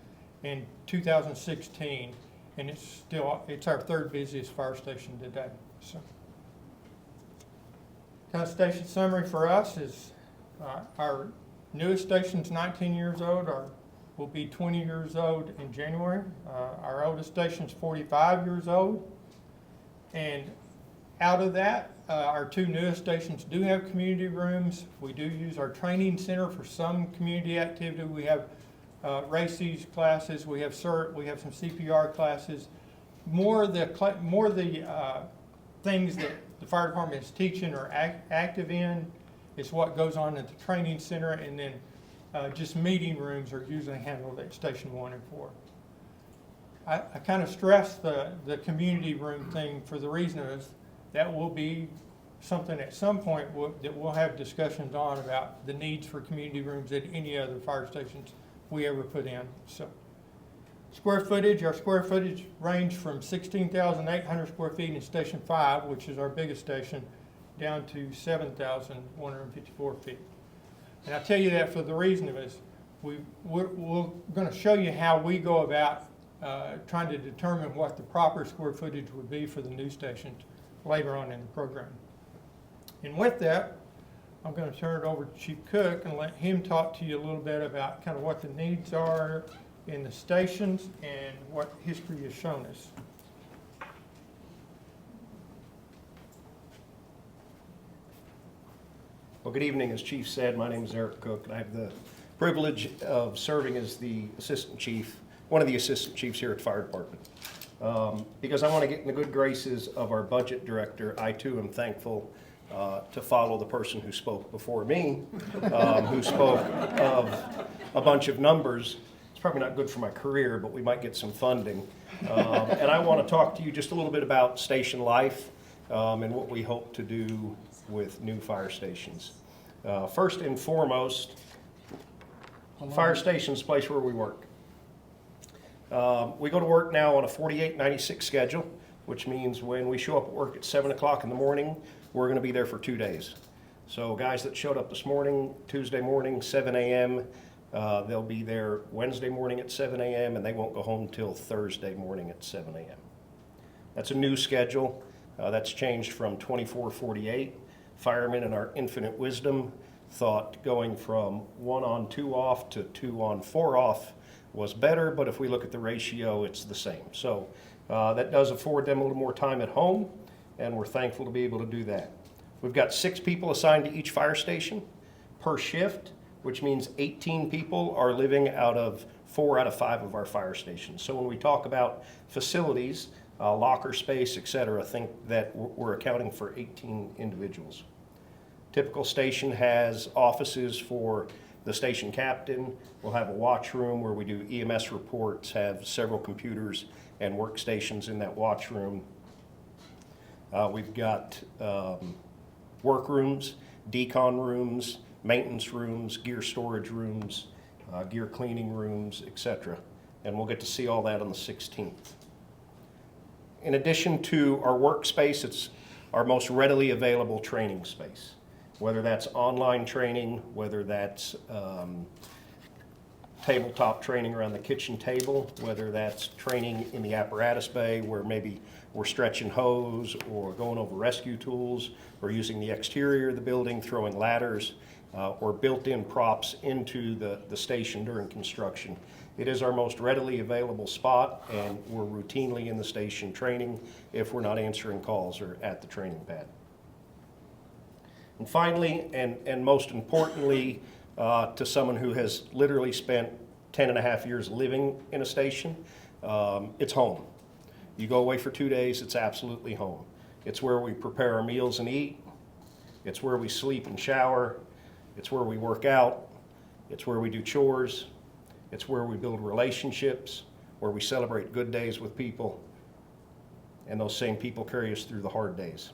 Speaker 7: in 2016. And it's our third busiest fire station today. So, kind of station summary for us is our newest station's 19 years old. Will be 20 years old in January. Our oldest station's 45 years old. And out of that, our 2 newest stations do have community rooms. We do use our training center for some community activity. We have RACES classes, we have CERT, we have some CPR classes. More of the things that the fire department is teaching or active in is what goes on at the training center, and then just meeting rooms are usually handled at Station 1 and 4. I kind of stress the community room thing for the reason is that will be something at some point that we'll have discussions on about the needs for community rooms at any other fire stations we ever put in. So, our square footage range from 16,800 square feet in Station 5, which is our biggest station, down to 7,154 feet. And I tell you that for the reason of is we're going to show you how we go about trying to determine what the proper square footage would be for the new stations later on in the program. And with that, I'm going to turn it over to Chief Cook and let him talk to you a little bit about kind of what the needs are in the stations and what history has shown us.
Speaker 8: Well, good evening. As Chief said, my name is Eric Cook, and I have the privilege of serving as the assistant chief, one of the assistant chiefs here at the fire department. Because I want to get in the good graces of our budget director, I too am thankful to follow the person who spoke before me, who spoke of a bunch of numbers. It's probably not good for my career, but we might get some funding. And I want to talk to you just a little bit about station life and what we hope to do with new fire stations. First and foremost, fire station's the place where we work. We go to work now on a 48-96 schedule, which means when we show up at work at 7 o'clock in the morning, we're going to be there for 2 days. So guys that showed up this morning, Tuesday morning, 7 a.m., they'll be there Wednesday morning at 7 a.m., and they won't go home till Thursday morning at 7 a.m. That's a new schedule. That's changed from 24-48. Firemen in our infinite wisdom thought going from 1 on 2 off to 2 on 4 off was better, but if we look at the ratio, it's the same. So that does afford them a little more time at home, and we're thankful to be able to do that. We've got 6 people assigned to each fire station per shift, which means 18 people are living out of 4 out of 5 of our fire stations. So when we talk about facilities, locker space, etc., think that we're accounting for 18 individuals. Typical station has offices for the station captain. We'll have a watch room where we do EMS reports, have several computers and workstations in that watch room. We've got workrooms, decon rooms, maintenance rooms, gear storage rooms, gear cleaning rooms, etc. And we'll get to see all that on the 16th. In addition to our workspace, it's our most readily available training space, whether that's online training, whether that's tabletop training around the kitchen table, whether that's training in the apparatus bay where maybe we're stretching hose or going over rescue tools or using the exterior of the building, throwing ladders or built-in props into the station during construction. It is our most readily available spot, and we're routinely in the station training if we're not answering calls or at the training pad. And finally, and most importantly, to someone who has literally spent 10.5 years living in a station, it's home. You go away for 2 days, it's absolutely home. It's where we prepare our meals and eat. It's where we sleep and shower. It's where we work out. It's where we do chores. It's where we build relationships, where we celebrate good days with people. and those same people carry us through the hard days.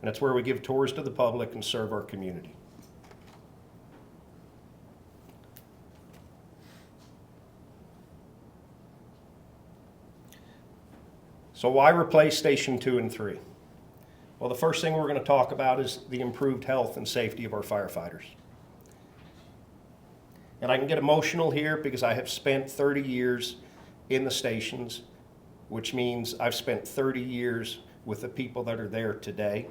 Speaker 8: And it's where we give tours to the public and serve our community. So why replace Station 2 and 3? Well, the first thing we're going to talk about is the improved health and safety of our firefighters. And I can get emotional here because I have spent 30 years in the stations, which means I've spent 30 years with the people that are there today,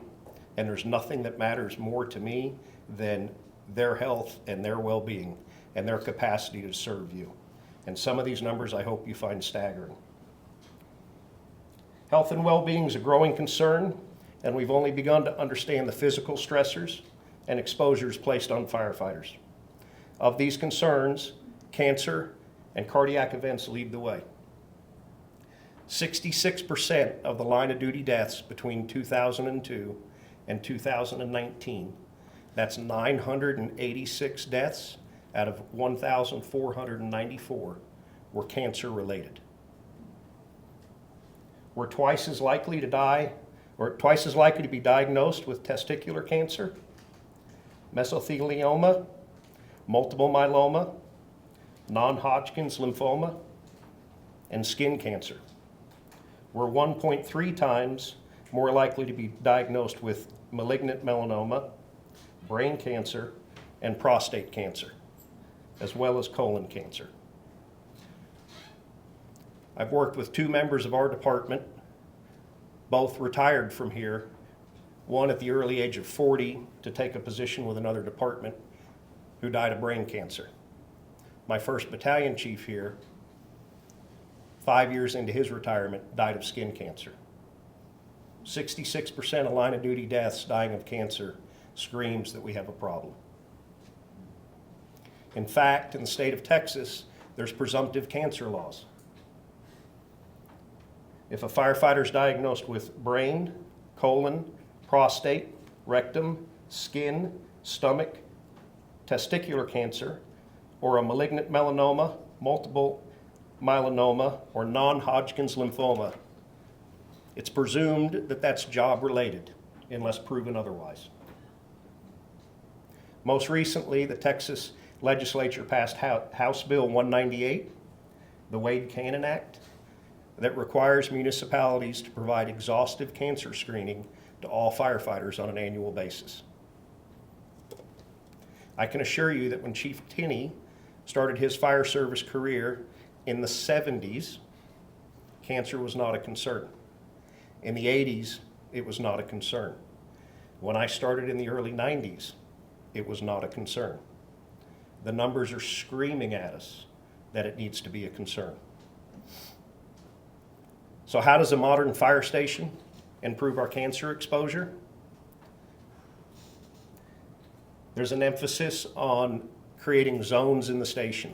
Speaker 8: and there's nothing that matters more to me than their health and their well-being and their capacity to serve you. And some of these numbers I hope you find staggering. Health and well-being is a growing concern, and we've only begun to understand the physical stressors and exposures placed on firefighters. Of these concerns, cancer and cardiac events lead the way. 66% of the line of duty deaths between 2002 and 2019, that's 986 deaths out of 1,494, were cancer related. We're twice as likely to die, or twice as likely to be diagnosed with testicular cancer, mesothelioma, multiple myeloma, non-Hodgkin's lymphoma, and skin cancer. We're 1.3 times more likely to be diagnosed with malignant melanoma, brain cancer, and prostate cancer, as well as colon cancer. I've worked with 2 members of our department, both retired from here, one at the early age of 40 to take a position with another department, who died of brain cancer. My first battalion chief here, 5 years into his retirement, died of skin cancer. 66% of line of duty deaths dying of cancer screams that we have a problem. In fact, in the state of Texas, there's presumptive cancer laws. If a firefighter is diagnosed with brain, colon, prostate, rectum, skin, stomach, testicular cancer, or a malignant melanoma, multiple myeloma, or non-Hodgkin's lymphoma, it's presumed that that's job-related unless proven otherwise. Most recently, the Texas legislature passed House Bill 198, the Wade-Cannon Act, that requires municipalities to provide exhaustive cancer screening to all firefighters on an annual basis. I can assure you that when Chief Tinney started his fire service career in the 70s, cancer was not a concern. In the 80s, it was not a concern. When I started in the early 90s, it was not a concern. The numbers are screaming at us that it needs to be a concern. So how does a modern fire station improve our cancer exposure? There's an emphasis on creating zones in the station.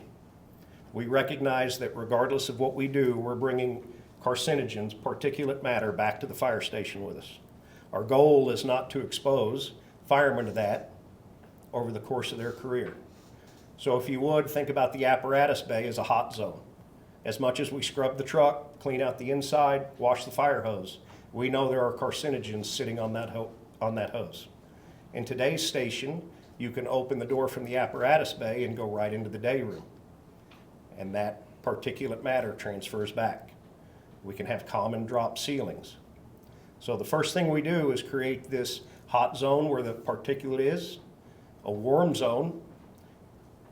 Speaker 8: We recognize that regardless of what we do, we're bringing carcinogens, particulate matter, back to the fire station with us. Our goal is not to expose firemen to that over the course of their career. So if you would, think about the apparatus bay as a hot zone. As much as we scrub the truck, clean out the inside, wash the fire hose, we know there are carcinogens sitting on that hose. In today's station, you can open the door from the apparatus bay and go right into the day room. And that particulate matter transfers back. We can have common drop ceilings. So the first thing we do is create this hot zone where the particulate is, a warm zone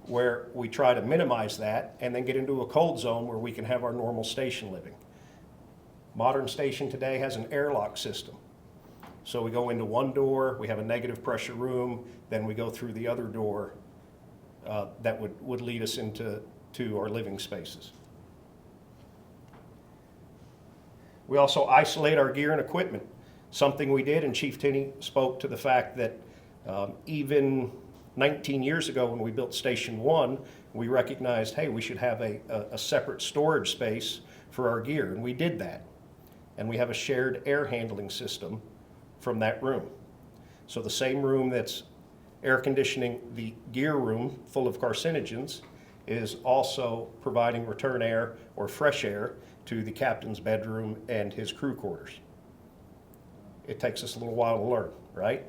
Speaker 8: where we try to minimize that, and then get into a cold zone where we can have our normal station living. Modern station today has an airlock system. So we go into one door, we have a negative pressure room, then we go through the other door that would lead us into our living spaces. We also isolate our gear and equipment, something we did, and Chief Tinney spoke to the fact that even 19 years ago when we built Station 1, we recognized, hey, we should have a separate storage space for our gear, and we did that. And we have a shared air handling system from that room. So the same room that's air conditioning the gear room full of carcinogens is also providing return air or fresh air to the captain's bedroom and his crew quarters. it takes us a little while to learn, right?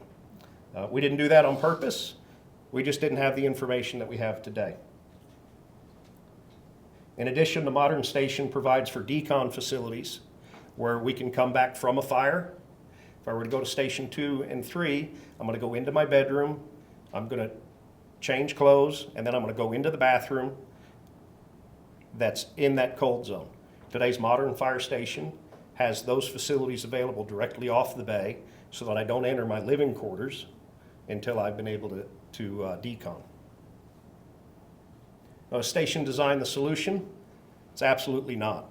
Speaker 8: We didn't do that on purpose. We just didn't have the information that we have today. In addition, the modern station provides for decon facilities where we can come back from a fire. If I were to go to station 2 and 3, I'm going to go into my bedroom, I'm going to change clothes, and then I'm going to go into the bathroom that's in that cold zone. Today's modern fire station has those facilities available directly off the bay so that I don't enter my living quarters until I've been able to decon. Now, is station design the solution? It's absolutely not.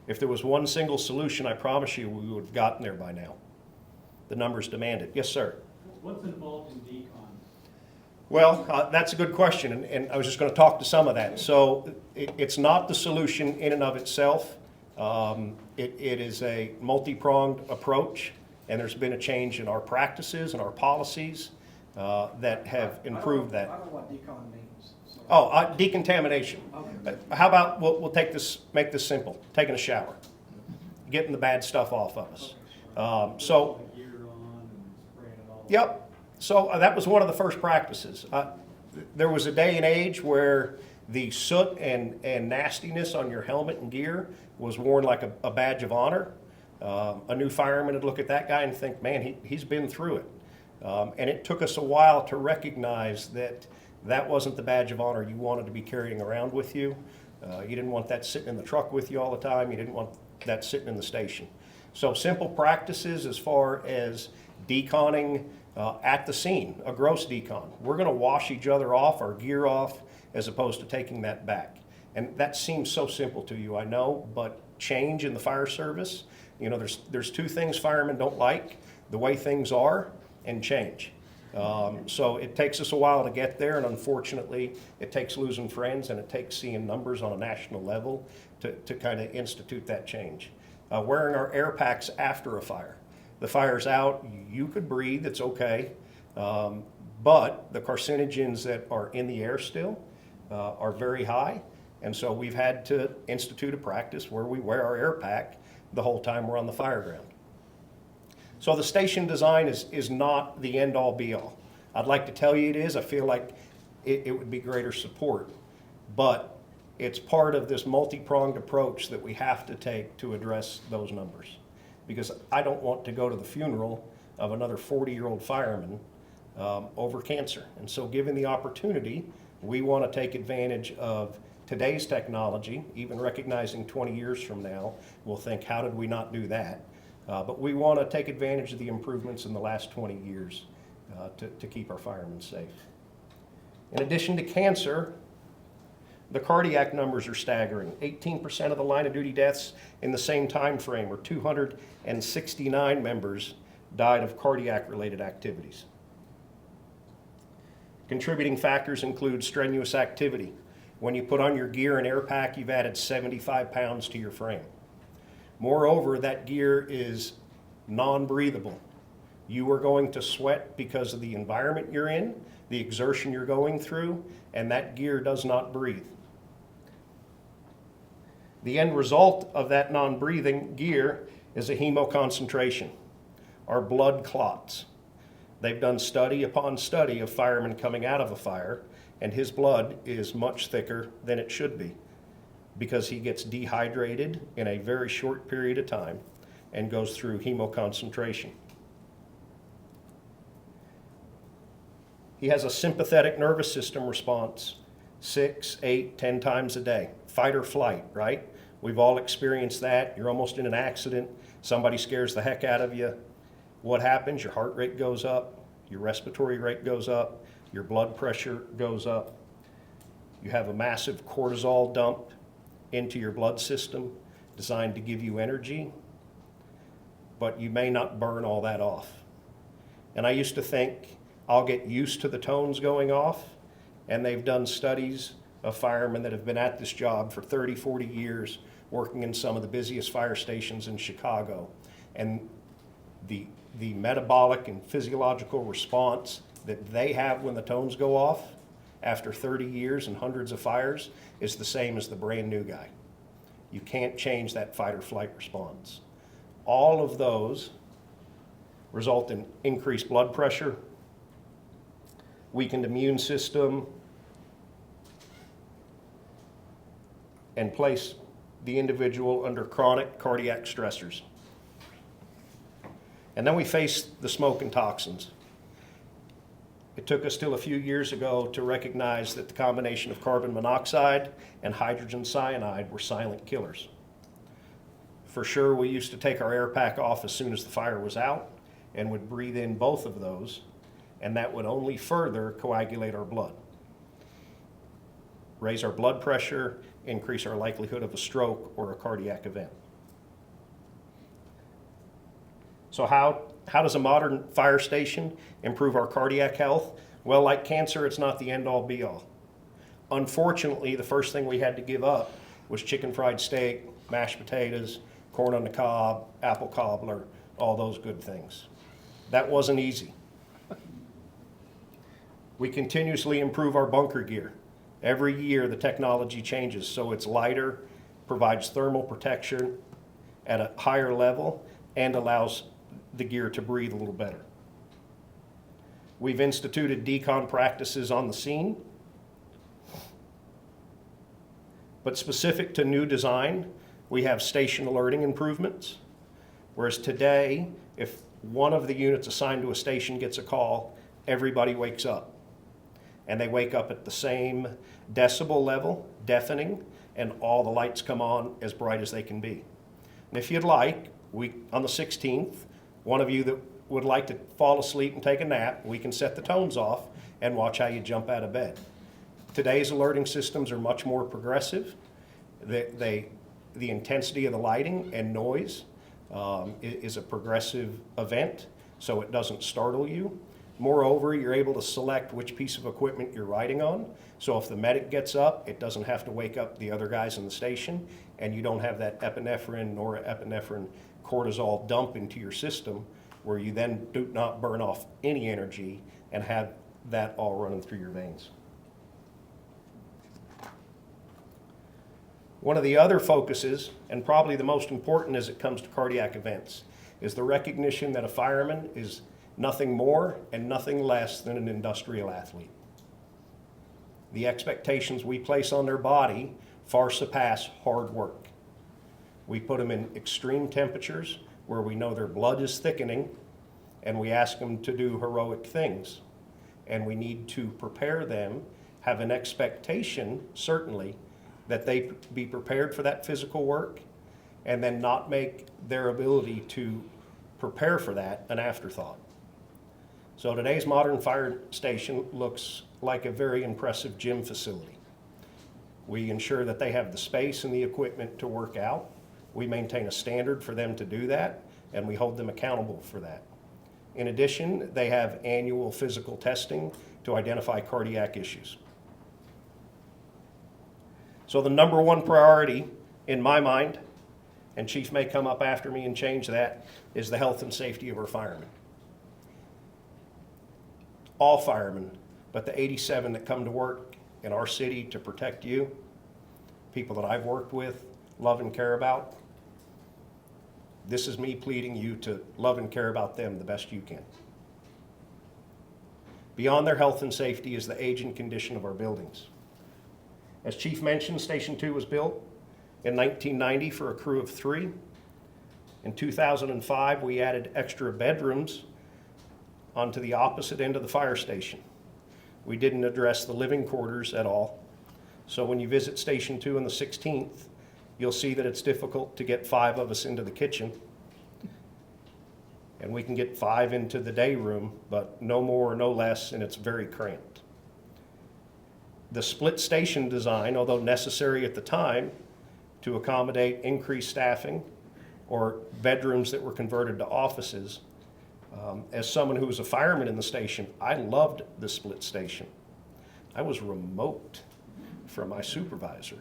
Speaker 8: If there was one single solution, I promise you we would have gotten there by now. The numbers demand it. Yes, sir?
Speaker 9: What's involved in decon?
Speaker 8: Well, that's a good question, and I was just going to talk to some of that. So it's not the solution in and of itself. It is a multi-pronged approach, and there's been a change in our practices and our policies that have improved that.
Speaker 4: I don't know what decon means. So.
Speaker 8: Oh, decontamination.
Speaker 4: Okay.
Speaker 8: How about we'll make this simple. Taking a shower, getting the bad stuff off of us. So,
Speaker 9: The gear on and spraying it all.
Speaker 8: yep. So that was one of the first practices. There was a day and age where the soot and nastiness on your helmet and gear was worn like a badge of honor. A new fireman would look at that guy and think, man, he's been through it. And it took us a while to recognize that that wasn't the badge of honor you wanted to be carrying around with you. You didn't want that sitting in the truck with you all the time. You didn't want that sitting in the station. So simple practices as far as deconning at the scene, a gross decon. We're going to wash each other off, our gear off, as opposed to taking that back. And that seems so simple to you, I know, but change in the fire service, you know, there's two things firemen don't like: the way things are and change. So it takes us a while to get there, and unfortunately, it takes losing friends and it takes seeing numbers on a national level to kind of institute that change. Wearing our air packs after a fire. The fire's out, you could breathe, it's okay, but the carcinogens that are in the air still are very high, and so we've had to institute a practice where we wear our air pack the whole time we're on the fire ground. So the station design is not the end-all be-all. I'd like to tell you it is. I feel like it would be greater support, but it's part of this multi-pronged approach that we have to take to address those numbers. Because I don't want to go to the funeral of another 40-year-old fireman over cancer. And so given the opportunity, we want to take advantage of today's technology, even recognizing 20 years from now, we'll think, how did we not do that? But we want to take advantage of the improvements in the last 20 years to keep our firemen safe. In addition to cancer, the cardiac numbers are staggering. 18% of the line of duty deaths in the same time frame, or 269 members died of cardiac related activities. Contributing factors include strenuous activity. When you put on your gear and air pack, you've added 75 pounds to your frame. Moreover, that gear is non-breathable. You are going to sweat because of the environment you're in, the exertion you're going through, and that gear does not breathe. The end result of that non-breathing gear is a hemoconcentration. Our blood clots. They've done study upon study of firemen coming out of a fire, and his blood is much thicker than it should be because he gets dehydrated in a very short period of time and goes through hemoconcentration. He has a sympathetic nervous system response 6, 8, 10 times a day. Fight or flight, right? We've all experienced that. You're almost in an accident. Somebody scares the heck out of you. What happens? Your heart rate goes up. Your respiratory rate goes up. Your blood pressure goes up. You have a massive cortisol dump into your blood system designed to give you energy, but you may not burn all that off. And I used to think I'll get used to the tones going off, and they've done studies of firemen that have been at this job for 30, 40 years, working in some of the busiest fire stations in Chicago. And the metabolic and physiological response that they have when the tones go off after 30 years and hundreds of fires is the same as the brand new guy. You can't change that fight or flight response. All of those result in increased blood pressure, weakened immune system, and place the individual under chronic cardiac stressors. And then we face the smoke and toxins. It took us till a few years ago to recognize that the combination of carbon monoxide and hydrogen cyanide were silent killers. For sure, we used to take our air pack off as soon as the fire was out and would breathe in both of those, and that would only further coagulate our blood, raise our blood pressure, increase our likelihood of a stroke or a cardiac event. So how does a modern fire station improve our cardiac health? Well, like cancer, it's not the end-all be-all. Unfortunately, the first thing we had to give up was chicken fried steak, mashed potatoes, corn on the cob, apple cobbler, all those good things. That wasn't easy. We continuously improve our bunker gear. Every year the technology changes, so it's lighter, provides thermal protection at a higher level, and allows the gear to breathe a little better. We've instituted decon practices on the scene, but specific to new design, we have station alerting improvements, whereas today, if one of the units assigned to a station gets a call, everybody wakes up. And they wake up at the same decibel level, deafening, and all the lights come on as bright as they can be. And if you'd like, on the 16th, one of you that would like to fall asleep and take a nap, we can set the tones off and watch how you jump out of bed. Today's alerting systems are much more progressive. The intensity of the lighting and noise is a progressive event, so it doesn't startle you. Moreover, you're able to select which piece of equipment you're riding on. So if the medic gets up, it doesn't have to wake up the other guys in the station, and you don't have that epinephrine, norepinephrine, cortisol dump into your system, where you then do not burn off any energy and have that all running through your veins. One of the other focuses, and probably the most important as it comes to cardiac events, is the recognition that a fireman is nothing more and nothing less than an industrial athlete. The expectations we place on their body far surpass hard work. We put them in extreme temperatures where we know their blood is thickening, and we ask them to do heroic things. And we need to prepare them, have an expectation, certainly, that they be prepared for that physical work, and then not make their ability to prepare for that an afterthought. So today's modern fire station looks like a very impressive gym facility. We ensure that they have the space and the equipment to work out. We maintain a standard for them to do that, and we hold them accountable for that. In addition, they have annual physical testing to identify cardiac issues. So the number one priority in my mind, and Chief may come up after me and change that, is the health and safety of our firemen. All firemen, but the 87 that come to work in our city to protect you, people that I've worked with, love and care about. This is me pleading you to love and care about them the best you can. Beyond their health and safety is the age and condition of our buildings. As Chief mentioned, Station 2 was built in 1990 for a crew of 3. In 2005, we added extra bedrooms onto the opposite end of the fire station. We didn't address the living quarters at all. So when you visit Station 2 on the 16th, you'll see that it's difficult to get 5 of us into the kitchen. And we can get 5 into the day room, but no more or no less, and it's very cramped. The split station design, although necessary at the time to accommodate increased staffing or bedrooms that were converted to offices, as someone who was a fireman in the station, I loved the split station. I was remote from my supervisor.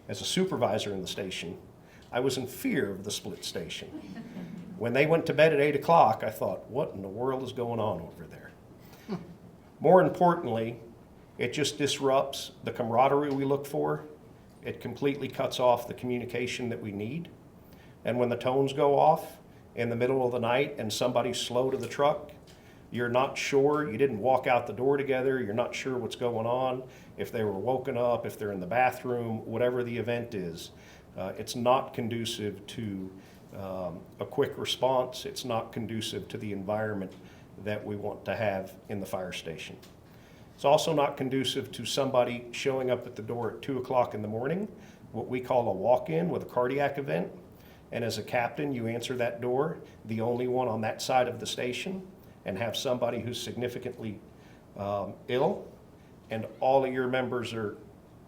Speaker 8: As a supervisor in the station, I was in fear of the split station. When they went to bed at 8 o'clock, I thought, what in the world is going on over there? More importantly, it just disrupts the camaraderie we look for. It completely cuts off the communication that we need. And when the tones go off, in the middle of the night and somebody's slow to the truck, you're not sure, you didn't walk out the door together, you're not sure what's going on, if they were woken up, if they're in the bathroom, whatever the event is, it's not conducive to a quick response. It's not conducive to the environment that we want to have in the fire station. It's also not conducive to somebody showing up at the door at 2 o'clock in the morning, what we call a walk-in with a cardiac event. And as a captain, you answer that door, the only one on that side of the station, and have somebody who's significantly ill, and all of your members are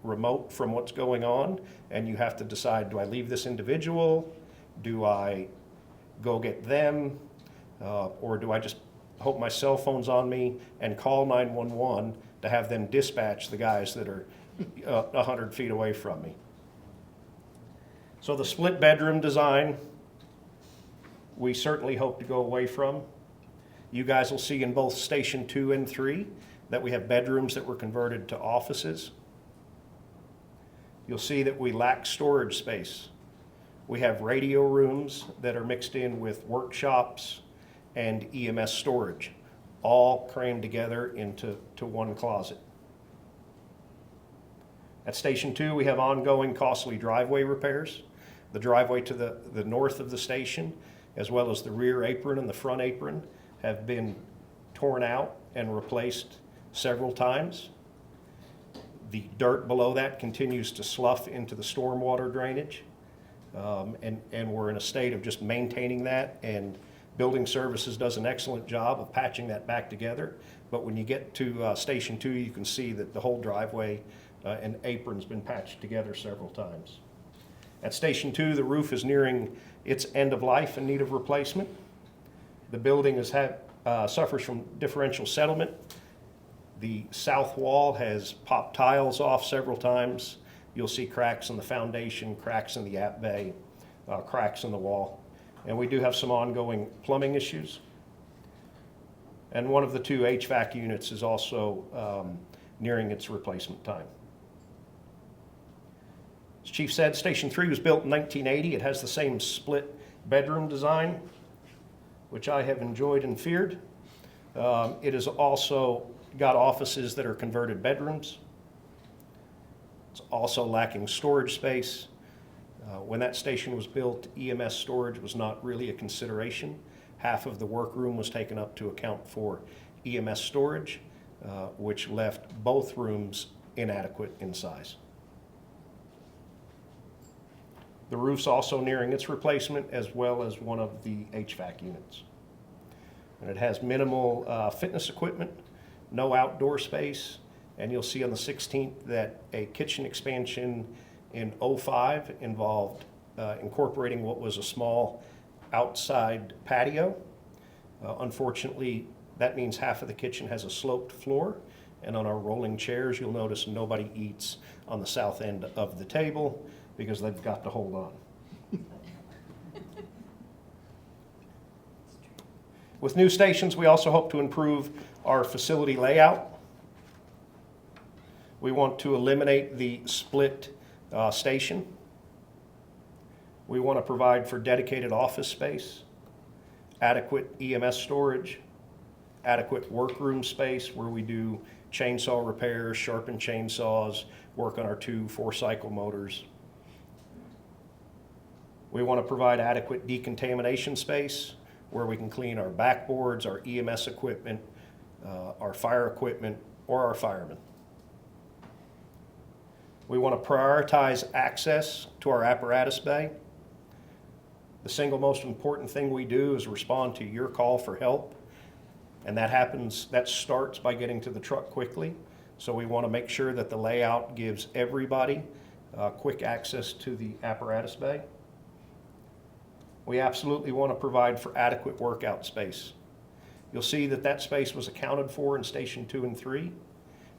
Speaker 8: remote from what's going on, and you have to decide, do I leave this individual? Do I go get them? Or do I just hope my cell phone's on me and call 911 to have them dispatch the guys that are 100 feet away from me? So the split bedroom design, we certainly hope to go away from. You guys will see in both Station 2 and 3 that we have bedrooms that were converted to offices. You'll see that we lack storage space. We have radio rooms that are mixed in with workshops and EMS storage, all crammed together into one closet. At Station 2, we have ongoing costly driveway repairs. The driveway to the north of the station, as well as the rear apron and the front apron, have been torn out and replaced several times. The dirt below that continues to slough into the stormwater drainage. And we're in a state of just maintaining that, and Building Services does an excellent job of patching that back together. But when you get to Station 2, you can see that the whole driveway and apron's been patched together several times. At Station 2, the roof is nearing its end of life and need of replacement. The building suffers from differential settlement. The south wall has popped tiles off several times. You'll see cracks in the foundation, cracks in the app bay, cracks in the wall. And we do have some ongoing plumbing issues. And one of the 2 HVAC units is also nearing its replacement time. As Chief said, Station 3 was built in 1980. It has the same split bedroom design, which I have enjoyed and feared. It has also got offices that are converted bedrooms. It's also lacking storage space. When that station was built, EMS storage was not really a consideration. Half of the workroom was taken up to account for EMS storage, which left both rooms inadequate in size. The roof's also nearing its replacement, as well as one of the HVAC units. And it has minimal fitness equipment, no outdoor space, and you'll see on the 16th that a kitchen expansion in '05 involved incorporating what was a small outside patio. Unfortunately, that means half of the kitchen has a sloped floor, and on our rolling chairs, you'll notice nobody eats on the south end of the table because they've got to hold on. With new stations, we also hope to improve our facility layout. We want to eliminate the split station. We want to provide for dedicated office space, adequate EMS storage, adequate workroom space where we do chainsaw repairs, sharpen chainsaws, work on our 2 4-cycle motors. We want to provide adequate decontamination space where we can clean our backboards, our EMS equipment, our fire equipment, or our firemen. We want to prioritize access to our apparatus bay. The single most important thing we do is respond to your call for help, and that starts by getting to the truck quickly. So we want to make sure that the layout gives everybody quick access to the apparatus bay. We absolutely want to provide for adequate workout space. You'll see that space was accounted for in Station 2 and 3,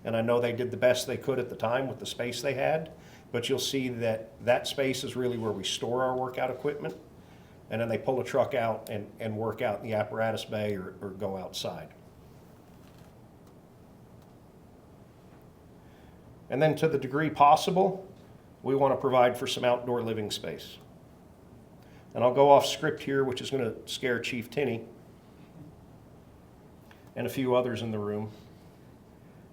Speaker 8: and I know they did the best they could at the time with the space they had, but you'll see that space is really where we store our workout equipment, and then they pull a truck out and work out in the apparatus bay or go outside. And then to the degree possible, we want to provide for some outdoor living space. And I'll go off script here, which is going to scare Chief Tinney and a few others in the room,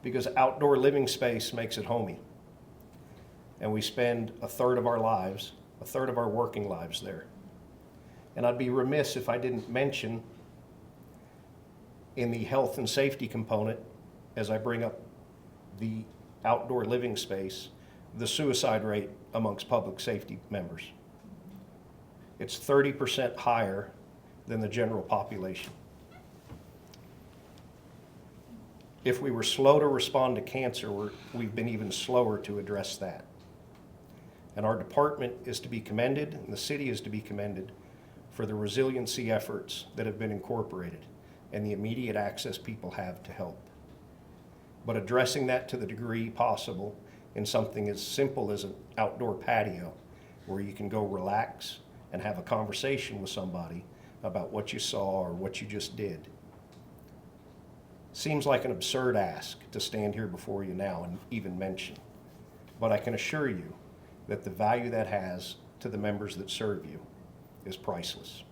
Speaker 8: because outdoor living space makes it homey. And we spend a third of our lives, a third of our working lives there. And I'd be remiss if I didn't mention in the health and safety component, as I bring up the outdoor living space, the suicide rate amongst public safety members. It's 30% higher than the general population. If we were slow to respond to cancer, we've been even slower to address that. And our department is to be commended, and the city is to be commended for the resiliency efforts that have been incorporated and the immediate access people have to help. But addressing that to the degree possible in something as simple as an outdoor patio where you can go relax and have a conversation with somebody about what you saw or what you just did. Seems like an absurd ask to stand here before you now and even mention, but I can assure you that the value that has to the members that serve you is priceless.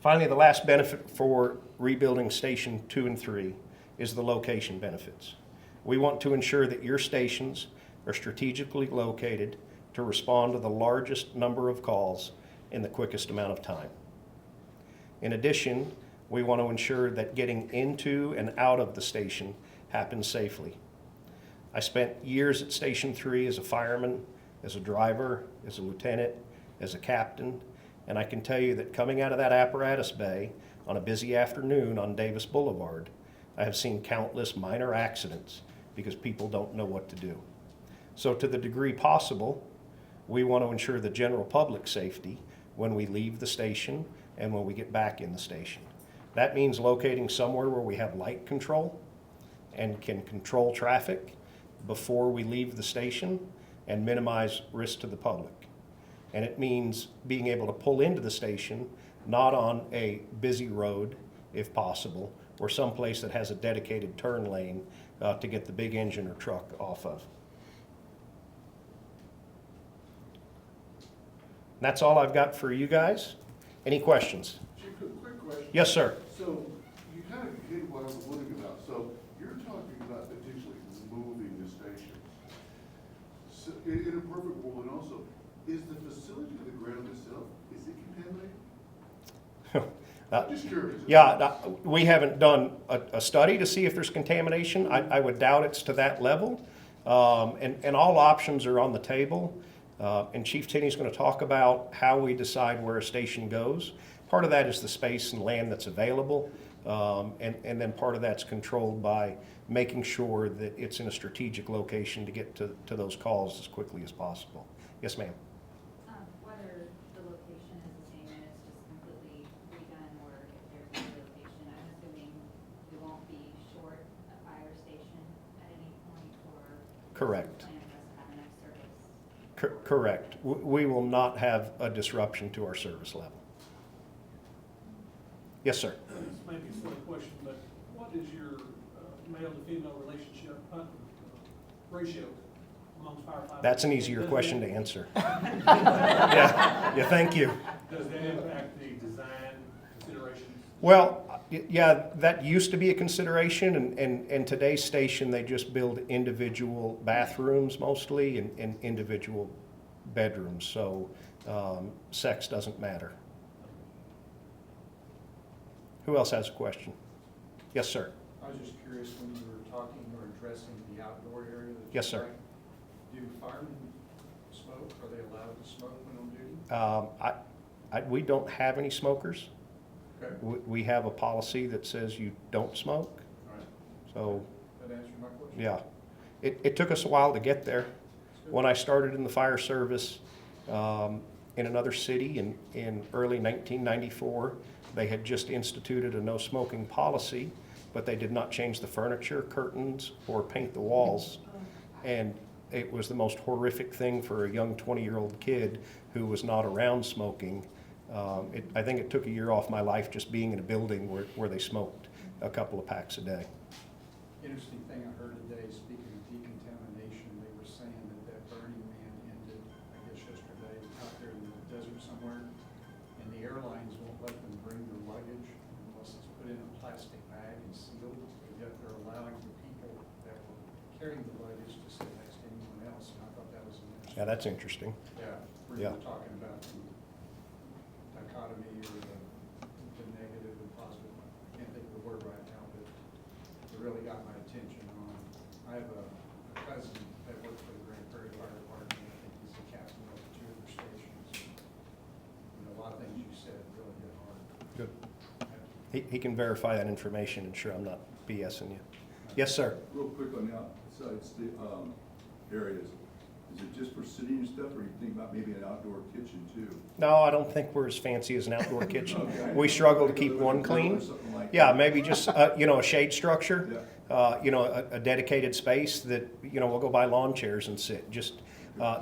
Speaker 8: Finally, the last benefit for rebuilding Station 2 and 3 is the location benefits. We want to ensure that your stations are strategically located to respond to the largest number of calls in the quickest amount of time. In addition, we want to ensure that getting into and out of the station happens safely. I spent years at Station 3 as a fireman, as a driver, as a lieutenant, as a captain, and I can tell you that coming out of that apparatus bay on a busy afternoon on Davis Boulevard, I have seen countless minor accidents because people don't know what to do. So to the degree possible, we want to ensure the general public safety when we leave the station and when we get back in the station. That means locating somewhere where we have light control and can control traffic before we leave the station and minimize risk to the public. And it means being able to pull into the station, not on a busy road, if possible, or someplace that has a dedicated turn lane to get the big engine or truck off of. That's all I've got for you guys. Any questions?
Speaker 10: Chief, quick question.
Speaker 8: Yes, sir.
Speaker 10: So you kind of hit what I was wondering about. So you're talking about potentially moving the stations. So in a perfect world, and also, is the facility of the ground itself, is it contaminated? I'm just curious.
Speaker 8: Yeah, we haven't done a study to see if there's contamination. I would doubt it's to that level. And all options are on the table. And Chief Tinney's going to talk about how we decide where a station goes. Part of that is the space and land that's available. And then part of that's controlled by making sure that it's in a strategic location to get to those calls as quickly as possible. Yes, ma'am.
Speaker 11: Whether the location is the same and it's just completely redone, or if there's a relocation, I'm assuming we won't be short a fire station at any point, or
Speaker 8: Correct.
Speaker 11: plan for us to have enough service.
Speaker 8: Correct. We will not have a disruption to our service level. Yes, sir.
Speaker 9: This may be a silly question, but what is your male to female relationship ratio amongst firefighters?
Speaker 8: That's an easier question to answer. Yeah, thank you.
Speaker 9: Does that impact the design considerations?
Speaker 8: Well, yeah, that used to be a consideration, and today's station, they just build individual bathrooms mostly and individual bedrooms, so sex doesn't matter. Who else has a question? Yes, sir.
Speaker 12: I was just curious, when you were talking or addressing the outdoor area. that
Speaker 8: Yes,
Speaker 12: you
Speaker 8: sir.
Speaker 12: write, do firemen smoke? Are they allowed to smoke when on duty?
Speaker 8: We don't have any smokers.
Speaker 12: Okay,
Speaker 8: We have a policy that says you don't smoke,
Speaker 12: all right.
Speaker 8: so,
Speaker 12: That answered my question?
Speaker 8: yeah. It took us a while to get there. When I started in the fire service in another city in early 1994, they had just instituted a no smoking policy, but they did not change the furniture, curtains, or paint the walls. And it was the most horrific thing for a young 20-year-old kid who was not around smoking. I think it took a year off my life just being in a building where they smoked a couple of packs a day.
Speaker 12: Interesting thing I heard today, speaking of decontamination, they were saying that Burning Man ended, I guess airlines won't let them bring their luggage unless it's put in a plastic bag and sealed, but yet they're allowing the people that were carrying the luggage to sit next to anyone else, and I thought that was an interesting.
Speaker 8: Yeah, that's interesting.
Speaker 12: Yeah, where
Speaker 8: Yeah.
Speaker 12: you were talking about the dichotomy or the negative and positive. I can't think of the word right now, but it really got my attention on, I have a cousin that works for the Grand Prairie Fire Department. I think he's the captain of 2 of their stations. And a lot of things you said really hit hard.
Speaker 8: Good. He can verify that information and sure I'm not BSing you. Yes, sir.
Speaker 5: Real quick on the outsides, the areas, is it just for sitting and stuff, or you think about maybe an outdoor kitchen too?
Speaker 8: No, I don't think we're as fancy as an outdoor kitchen.
Speaker 5: Okay.
Speaker 8: We struggle to keep one clean.
Speaker 5: Something like
Speaker 8: Yeah,
Speaker 5: that.
Speaker 8: maybe just, a shade structure.
Speaker 5: Yeah.
Speaker 8: A dedicated space that, we'll go buy lawn chairs and sit. Just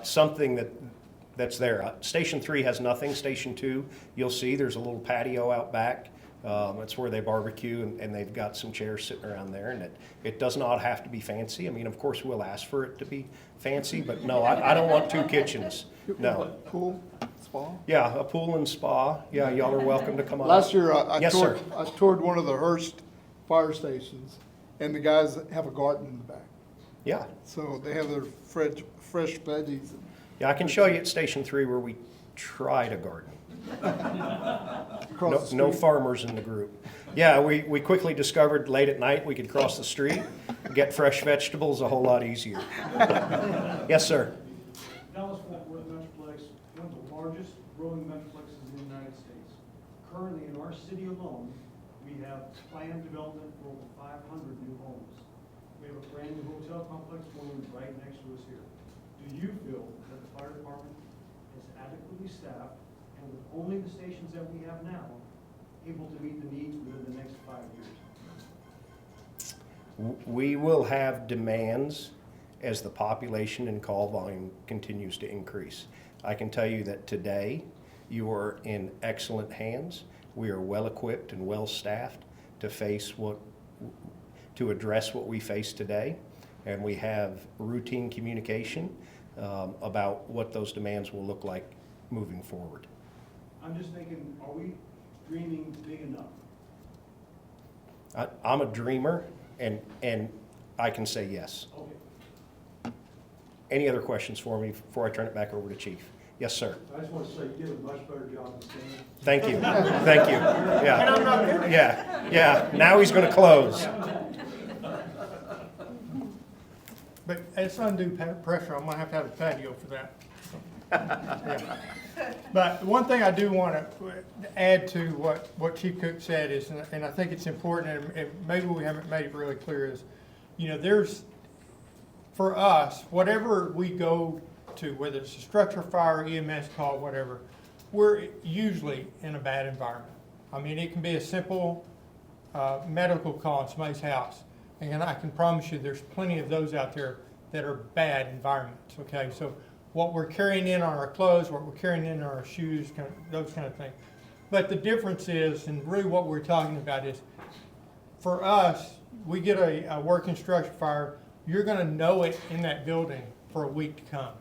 Speaker 8: something that's there. Station 3 has nothing. Station 2, you'll see there's a little patio out back. That's where they barbecue, and they've got some chairs sitting around there. And it does not have to be fancy. I mean, of course, we'll ask for it to be fancy, but no, I don't want 2 kitchens. No.
Speaker 1: Pool, spa?
Speaker 8: Yeah, a pool and spa. Yeah, y'all are welcome to come on.
Speaker 1: Last year, I
Speaker 8: Yes,
Speaker 1: toured,
Speaker 8: sir.
Speaker 1: I toured one of the Hearst fire stations, and the guys have a garden in the back.
Speaker 8: Yeah.
Speaker 1: So they have their fresh veggies.
Speaker 8: Yeah, I can show you at Station 3 where we tried a garden.
Speaker 1: Across the
Speaker 8: No
Speaker 1: street.
Speaker 8: farmers in the group. Yeah, we quickly discovered late at night we could cross the street, get fresh vegetables a whole lot easier. Yes, sir.
Speaker 13: Dallas-Fort Worth Metroplex, one of the largest growing metroplexes in the United States. Currently, in our city alone, we have planned development for over 500 new homes. We have a brand new hotel complex going right next to us here. Do you feel that the fire department is adequately staffed and with only the stations that we have now, able to meet the needs within the next 5 years?
Speaker 8: We will have demands as the population and call volume continues to increase. I can tell you that today you are in excellent hands. We are well equipped and well staffed to address what we face today, and we have routine communication about what those demands will look like moving forward.
Speaker 13: I'm just thinking, are we dreaming big enough?
Speaker 8: I'm a dreamer, and I can say yes.
Speaker 13: Okay.
Speaker 8: Any other questions for me before I turn it back over to Chief? Yes, sir.
Speaker 13: I just want to say you did a much better job than Stan.
Speaker 8: Thank you. Thank you. Yeah. Yeah. Now he's going to close.
Speaker 7: But it's undue pressure. I'm gonna have a patio for that. Yeah. But one thing I do want to add to what Chief Cook said is, and I think it's important, and maybe we haven't made it really clear, is, there's, for us, whatever we go to, whether it's a structure fire, EMS call, whatever, we're usually in a bad environment. I mean, it can be a simple medical call in somebody's house. And I can promise you there's plenty of those out there that are bad environments, okay? So what we're carrying in on our clothes, what we're carrying in on our shoes, those kind of things. But the difference is, and really what we're talking about is, for us, we get a working structure fire, you're gonna know it in that building for a week to come.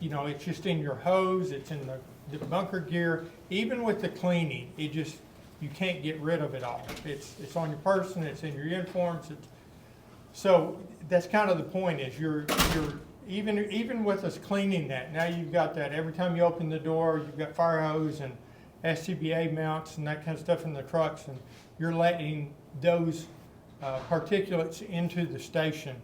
Speaker 7: It's just in your hose, it's in the bunker gear, even with the cleaning, you can't get rid of it all. It's on your person, it's in your uniforms, so that's kind of the point is you're even with us cleaning that, now you've got that every time you open the door, you've got fire hose and SCBA mounts and that kind of stuff in the trucks, and you're letting those particulates into the station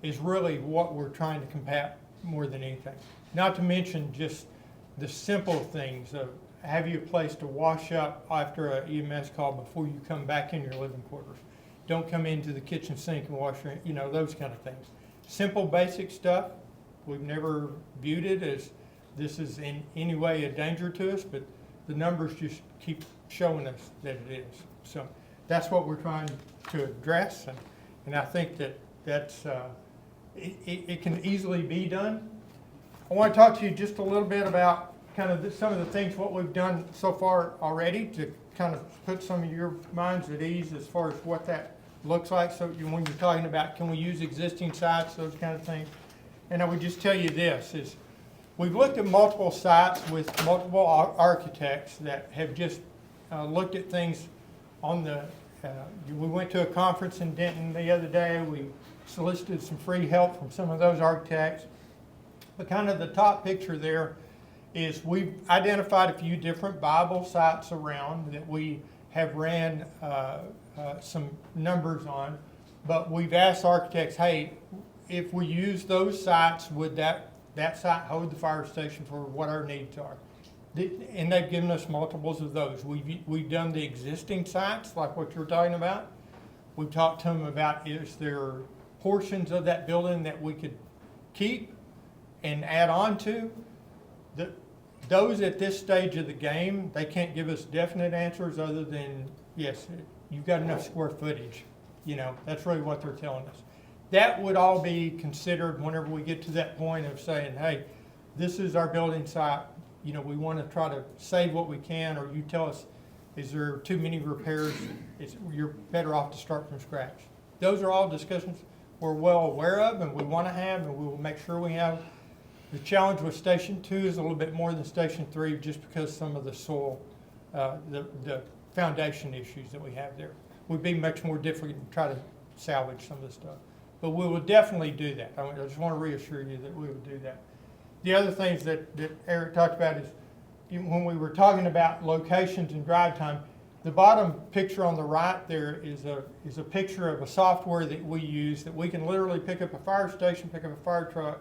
Speaker 7: is really what we're trying to combat more than anything. Not to mention just the simple things of have you a place to wash up after an EMS call before you come back in your living quarters. Don't come into the kitchen sink and wash your, those kind of things. Simple, basic stuff. We've never viewed it as this is in any way a danger to us, but the numbers just keep showing us that it is. So that's what we're trying to address, and I think that's it can easily be done. I want to talk to you just a little bit about kind of some of the things what we've done so far already to kind of put some of your minds at ease as far as what that looks like. So when you're talking about can we use existing sites, those kind of things. And I would just tell you this is we've looked at multiple sites with multiple architects that have just looked at things on the, we went to a conference in Denton the other day. We solicited some free help from some of those architects. But kind of the top picture there is we've identified a few different viable sites around that we have ran some numbers on. But we've asked architects, hey, if we use those sites, would that site hold the fire station for what our needs are? And they've given us multiples of those. We've done the existing sites, like what you're talking about. We've talked to them about, is there portions of that building that we could keep and add on to? Those at this stage of the game, they can't give us definite answers other than, yes, you've got enough square footage. You know, that's really what they're telling us. That would all be considered whenever we get to that point of saying, hey, this is our building site. You know, we want to try to save what we can, or you tell us, is there too many repairs? You're better off to start from scratch. Those are all discussions we're well aware of and we want to have, and we will make sure we have. The challenge with Station 2 is a little bit more than Station 3 just because some of the soil, the foundation issues that we have there would be much more difficult to try to salvage some of the stuff. But we will definitely do that. I just want to reassure you that we will do that. The other things that Eric talked about is when we were talking about locations and drive time, the bottom picture on the right there is a picture of a software that we use that we can literally pick up a fire station, pick up a fire truck,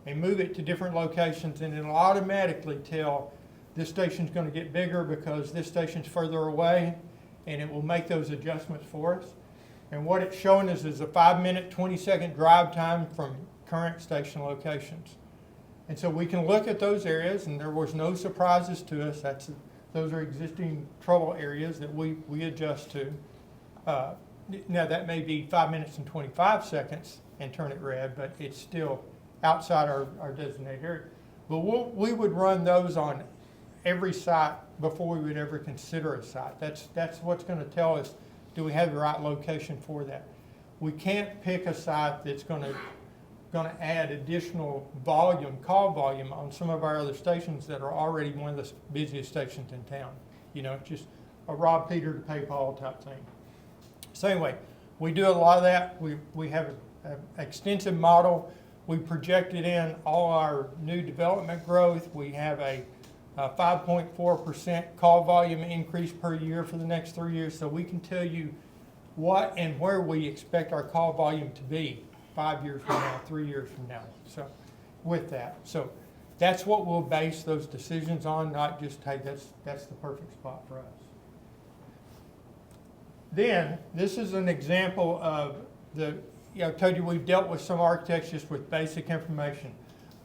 Speaker 7: and move it to different locations, and it'll automatically tell this station's going to get bigger because this station's further away, and it will make those adjustments for us. And what it's showing us is a 5-minute, 20-second drive time from current station locations. And so we can look at those areas, and there was no surprises to us. Those are existing trouble areas that we adjust to. Now that may be 5 minutes and 25 seconds and turn it red, but it's still outside our designated area. But we would run those on every site before we would ever consider a site. That's what's going to tell us, do we have the right location for that? We can't pick a site that's going to add additional volume, call volume on some of our other stations that are already one of the busiest stations in town. You know, just a rob Peter to pay Paul type thing. So anyway, we do a lot of that. We have an extensive model. We projected in all our new development growth. We have a 5.4% call volume increase per year for the next 3 years. So we can tell you what and where we expect our call volume to be 5 years from now, 3 years from now. So with that, so that's what we'll base those decisions on, not just, hey, that's the perfect spot for us. Then this is an example of I told you we've dealt with some architects just with basic information.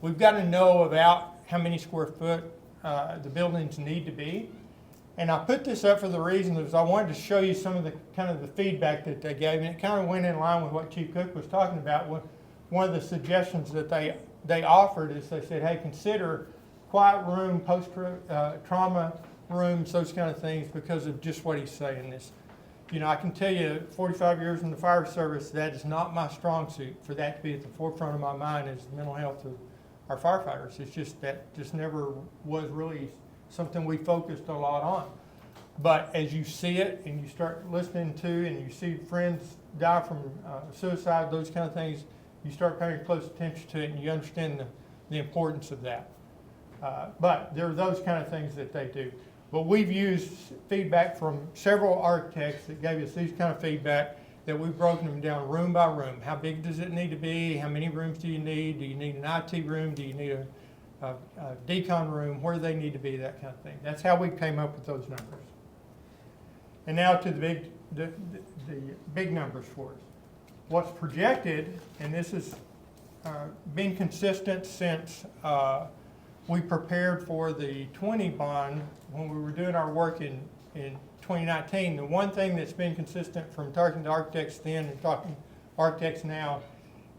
Speaker 7: We've got to know about how many square foot the buildings need to be. And I put this up for the reason is I wanted to show you some of the kind of the feedback that they gave, and it kind of went in line with what Chief Cook was talking about. One of the suggestions that they offered is they said, hey, consider quiet room, post-trauma rooms, those kind of things, because of just what he's saying. This, you know, I can tell you, 45 years in the fire service, that is not my strong suit. For that to be at the forefront of my mind is the mental health of our firefighters. It's just that just never was really something we focused a lot on. But as you see it and you start listening to and you see friends die from suicide, those kind of things, you start paying close attention to it and you understand the importance of that. But there are those kind of things that they do. But we've used feedback from several architects that gave us these kind of feedback, that we've broken them down room by room. How big does it need to be? How many rooms do you need? Do you need an IT room? Do you need a decon room? Where do they need to be? That kind of thing. That's how we came up with those numbers. And now to the big numbers for us. What's projected, and this has been consistent since we prepared for the 20 bond when we were doing our work in 2019. The one thing that's been consistent from talking to architects then and talking to architects now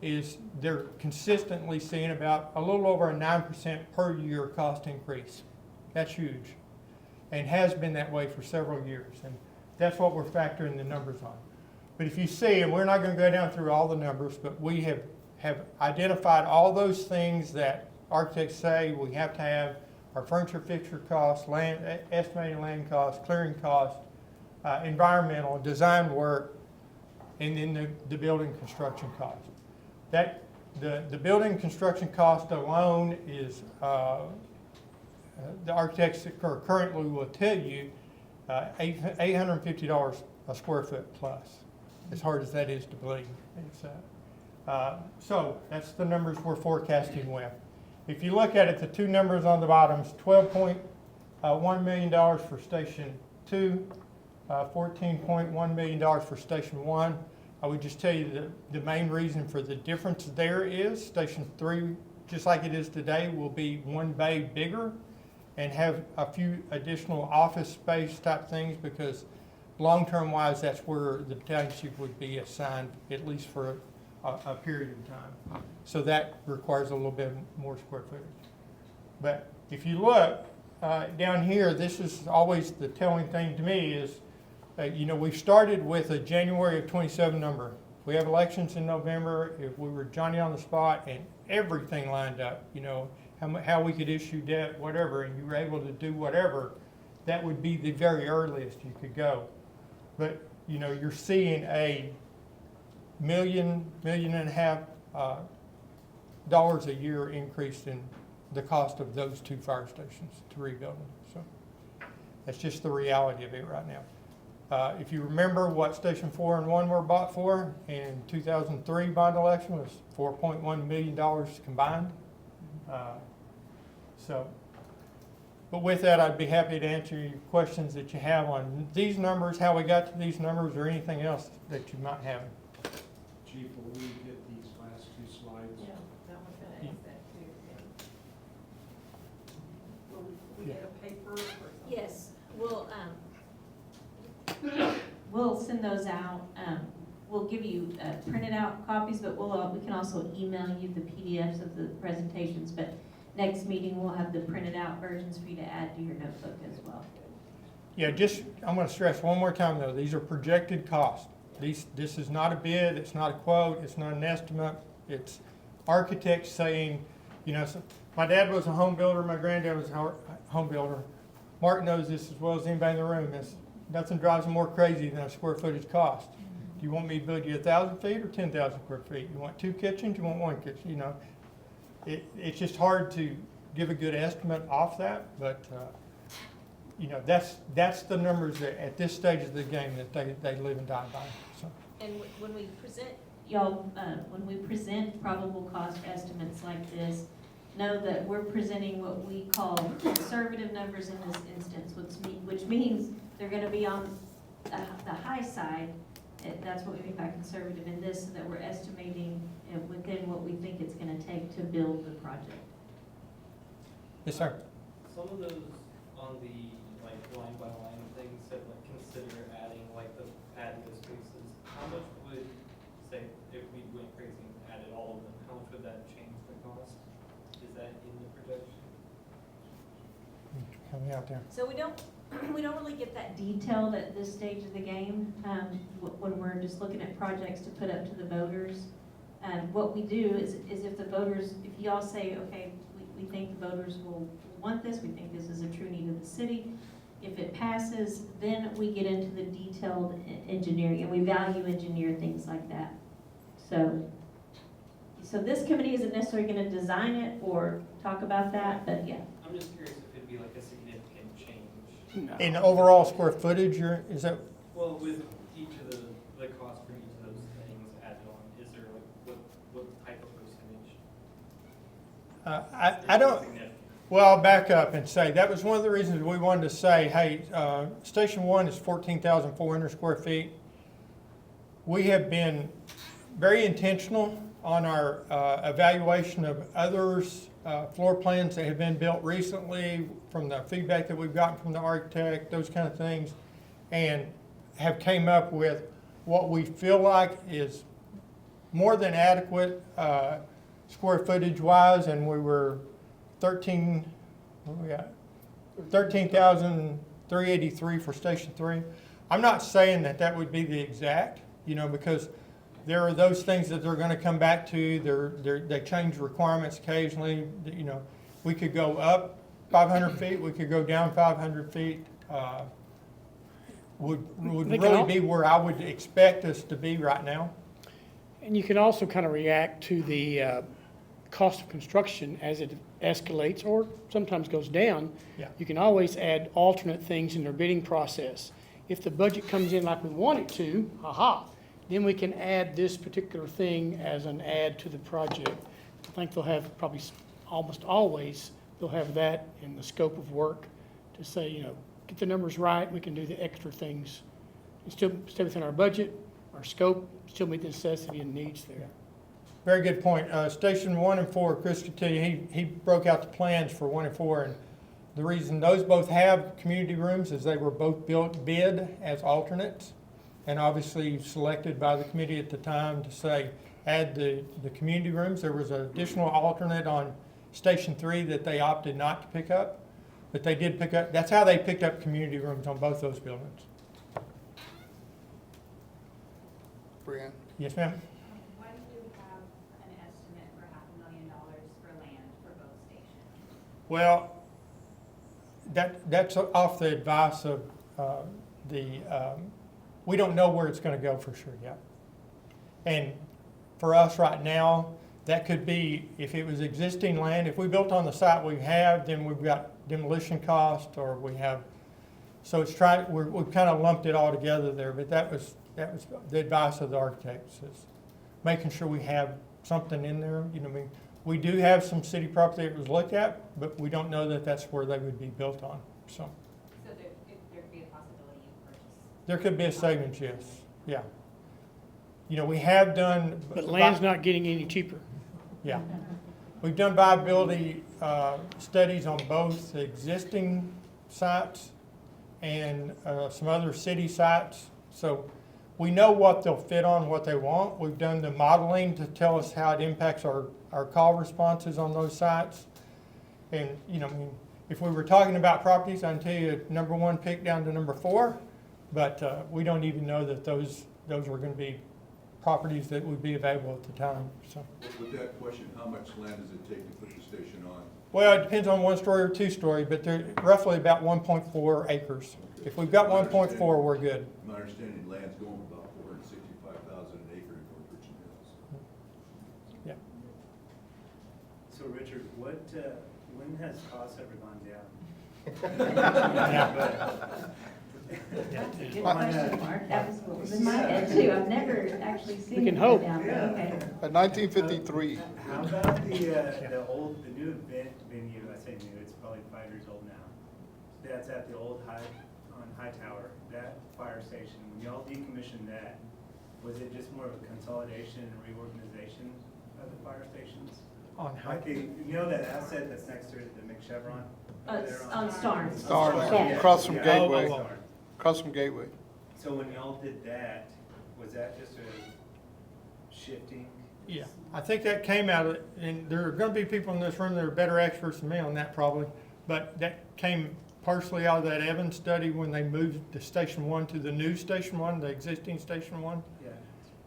Speaker 7: is they're consistently seeing about a little over a 9% per year cost increase. That's huge, and has been that way for several years, and that's what we're factoring the numbers on. But if you see, and we're not going to go down through all the numbers, but we have identified all those things that architects say we have to have our furniture fixture costs, estimated land costs, clearing costs, environmental, design work, and then the building construction cost. The building construction cost alone is, the architects currently will tell you, $850 a square foot plus, as hard as that is to believe. So that's the numbers we're forecasting with. If you look at it, the two numbers on the bottom is $12.1 million for Station 2, $14.1 million for Station 1. I would just tell you that the main reason for the difference there is Station 3, just like it is today, will be one bay bigger and have a few additional office space type things, because long-term wise, that's where the battalion chief would be assigned, at least for a period of time. So that requires a little bit more square footage. But if you look down here, this is always the telling thing to me is, you know, we've started with a January of 27 number. We have elections in November. If we were Johnny on the spot and everything lined up, you know, how we could issue debt, whatever, and you were able to do whatever, that would be the very earliest you could go. But, you know, you're seeing a $1.5 million dollars a year increase in the cost of those two fire stations to rebuild them. So that's just the reality of it right now. If you remember what Station 4 and 1 were bought for in 2003 bond election was $4.1 million combined. But with that, I'd be happy to answer your questions that you have on these numbers, how we got to these numbers, or anything else that you might have.
Speaker 12: Chief, will we get these last two slides?
Speaker 14: Yeah, that was gonna ask that too. Will we get a paper or something?
Speaker 3: Yes,
Speaker 11: We'll send those out. We'll give you printed out copies, but we can also email you the PDFs of the presentations. But next meeting, we'll have the printed out versions for you to add to your notebook as well.
Speaker 7: Yeah, I'm going to stress one more time though, these are projected costs. This is not a bid, it's not a quote, it's not an estimate. It's architects saying, you know, so my dad was a home builder, my granddad was a home builder. Mark knows this as well as anybody in the room. Nothing drives him more crazy than a square footage cost. Do you want me to build you 1,000 feet or 10,000 square feet? You want 2 kitchens? You want 1 kitchen? You know, it's just hard to give a good estimate off that, but you know, that's the numbers that at this stage of the game that they live and die by. So.
Speaker 3: and when we present,
Speaker 11: Y'all, when we present probable cost estimates like this, know that we're presenting what we call conservative numbers in this instance, which means they're going to be on the high side. That's what we mean by conservative in this, so that we're estimating within what we think it's going to take to build the project.
Speaker 7: Yes, sir.
Speaker 15: Some of those on the like line by line things said like consider adding like the patio spaces. How much would, say, if we went crazy and added all of them, how much would that change the cost? Is that in the projection?
Speaker 7: Coming out there.
Speaker 3: so we don't really get that
Speaker 11: Detailed at this stage of the game, when we're just looking at projects to put up to the voters. What we do is if the voters, if y'all say, okay, we think the voters will want this, we think this is a true need of the city. If it passes, then we get into the detailed engineering, and we value engineer things like that. So this committee isn't necessarily gonna design it or talk about that, but yeah.
Speaker 15: I'm just curious if it'd be like a significant change.
Speaker 7: In overall square footage, is that?
Speaker 15: Well, with each of the cost for each of those things added on, is there like what type of percentage?
Speaker 7: I don't. Well, I'll back up and say that was one of the reasons we wanted to say, hey, Station 1 is 14,400 square feet. We have been very intentional on our evaluation of others' floor plans that have been built recently, from the feedback that we've gotten from the architect, those kind of things, and have came up with what we feel like is more than adequate square footage wise, and we were 13,383 for Station 3. I'm not saying that would be the exact, you know, because there are those things that they're gonna come back to. They change requirements occasionally. You know, we could go up 500 feet, we could go down 500 feet. Would
Speaker 16: They can
Speaker 7: really
Speaker 16: al-
Speaker 7: be where I would expect us to be right now.
Speaker 16: And you can also kind of react to the cost of construction as it escalates or sometimes goes down.
Speaker 7: Yeah.
Speaker 16: You can always add alternate things in their bidding process. If the budget comes in like we want it to, then we can add this particular thing as an add to the project. I think they'll have probably almost always, they'll have that in the scope of work to say, you know, get the numbers right, we can do the extra things. And still stay within our budget, our scope, still meet the necessity and needs there.
Speaker 7: Very good point. Station 1 and 4, Chris could tell you, he broke out the plans for 1 and 4, and the reason those both have community rooms is they were both bid as alternates, and obviously selected by the committee at the time to say, add the community rooms. There was an additional alternate on Station 3 that they opted not to pick up, but they did pick up, that's how they picked up community rooms on both those buildings.
Speaker 1: Brianne?
Speaker 7: Yes, ma'am?
Speaker 11: Why do you have an estimate for $500,000 for land for both stations?
Speaker 7: Well, that's off the advice of we don't know where it's gonna go for sure yet. And for us right now, that could be, if it was existing land, if we built on the site we have, then we've got demolition cost, or we have, so it's we've kind of lumped it all together there, but that was the advice of the architects, is making sure we have something in there, you know what I mean? We do have some city property that was looked at, but we don't know that that's where they would be built on, so.
Speaker 11: So there could be a possibility you purchase.
Speaker 7: There could be a savings, yes, yeah. You know, we have done.
Speaker 16: But land's not getting any cheaper.
Speaker 7: Yeah. We've done viability studies on both the existing sites and some other city sites. So we know what they'll fit on, what they want. We've done the modeling to tell us how it impacts our call responses on those sites. And, you know, I mean, if we were talking about properties, I can tell you number 1 pick down to number 4, but we don't even know that those were going to be properties that would be available at the time, so.
Speaker 5: With that question, how much land does it take to put the station on?
Speaker 7: Well, it depends on 1-story or 2-story, but they're roughly about 1.4 acres. If we've got 1.4, we're good.
Speaker 5: My understanding, land's going about $465,000 an acre in North Richland Hills.
Speaker 7: Yeah.
Speaker 6: So Richard, when has costs ever gone down?
Speaker 11: Good question, Mark. That was what was in my head too. I've never actually seen.
Speaker 16: We can
Speaker 11: it
Speaker 16: hope.
Speaker 11: go down, but okay.
Speaker 1: At 1953.
Speaker 6: How about the new event venue, I say new, it's probably 5 years old now. That's at the old on High Tower, that fire station, when y'all decommissioned that, was it just more of a consolidation and reorganization of the fire stations?
Speaker 7: On
Speaker 6: Like you know that asset that's next to it, the McChevron? over there
Speaker 11: On Starnes.
Speaker 1: Starnes,
Speaker 11: Yeah.
Speaker 1: across from
Speaker 6: Yeah.
Speaker 1: Gateway.
Speaker 6: Starnes.
Speaker 1: Across from Gateway.
Speaker 6: So when y'all did that, was that just a shifting?
Speaker 7: Yeah, I think that came out of, and there are gonna be people in this room that are better experts than me on that probably, but that came partially out of that Evans study when they moved the Station 1 to the new Station 1, the existing Station 1.
Speaker 6: Yeah.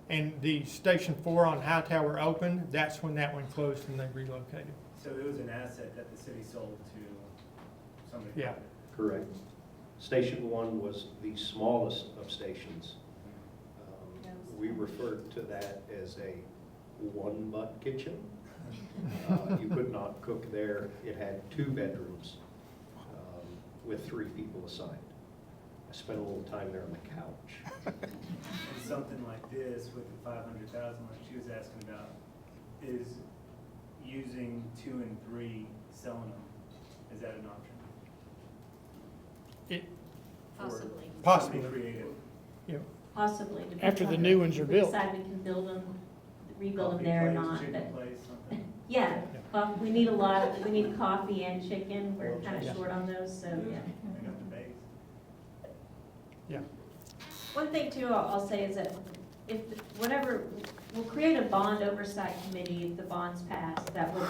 Speaker 7: And the Station 4 on High Tower opened, that's when that one closed and they relocated.
Speaker 6: So it was an asset that the city sold to somebody?
Speaker 7: Yeah.
Speaker 8: Correct. Station 1 was the smallest of stations. We referred to that as a one-butt kitchen. You could not cook there. It had 2 bedrooms with 3 people assigned. I spent a little time there on the couch.
Speaker 6: And something like this with the 500,000, like she was asking about, is using 2 and 3, selling them, is that an option?
Speaker 3: Possibly.
Speaker 7: Possibly.
Speaker 6: Something creative.
Speaker 7: Yeah.
Speaker 11: Possibly. depends
Speaker 16: After the
Speaker 11: on
Speaker 16: new ones are
Speaker 11: if we
Speaker 16: built.
Speaker 11: decide we can build them, rebuild them
Speaker 6: Coffee
Speaker 11: there or
Speaker 6: place,
Speaker 11: not,
Speaker 6: chicken
Speaker 11: but,
Speaker 6: place, something.
Speaker 11: yeah. We need a lot, we need coffee and chicken. We're
Speaker 6: Well,
Speaker 11: kind
Speaker 7: yeah.
Speaker 11: of short on those, so, yeah.
Speaker 6: I got the base.
Speaker 7: Yeah.
Speaker 3: One thing too, I'll say is that if, whatever, we'll create a bond oversight committee if the bonds pass that would,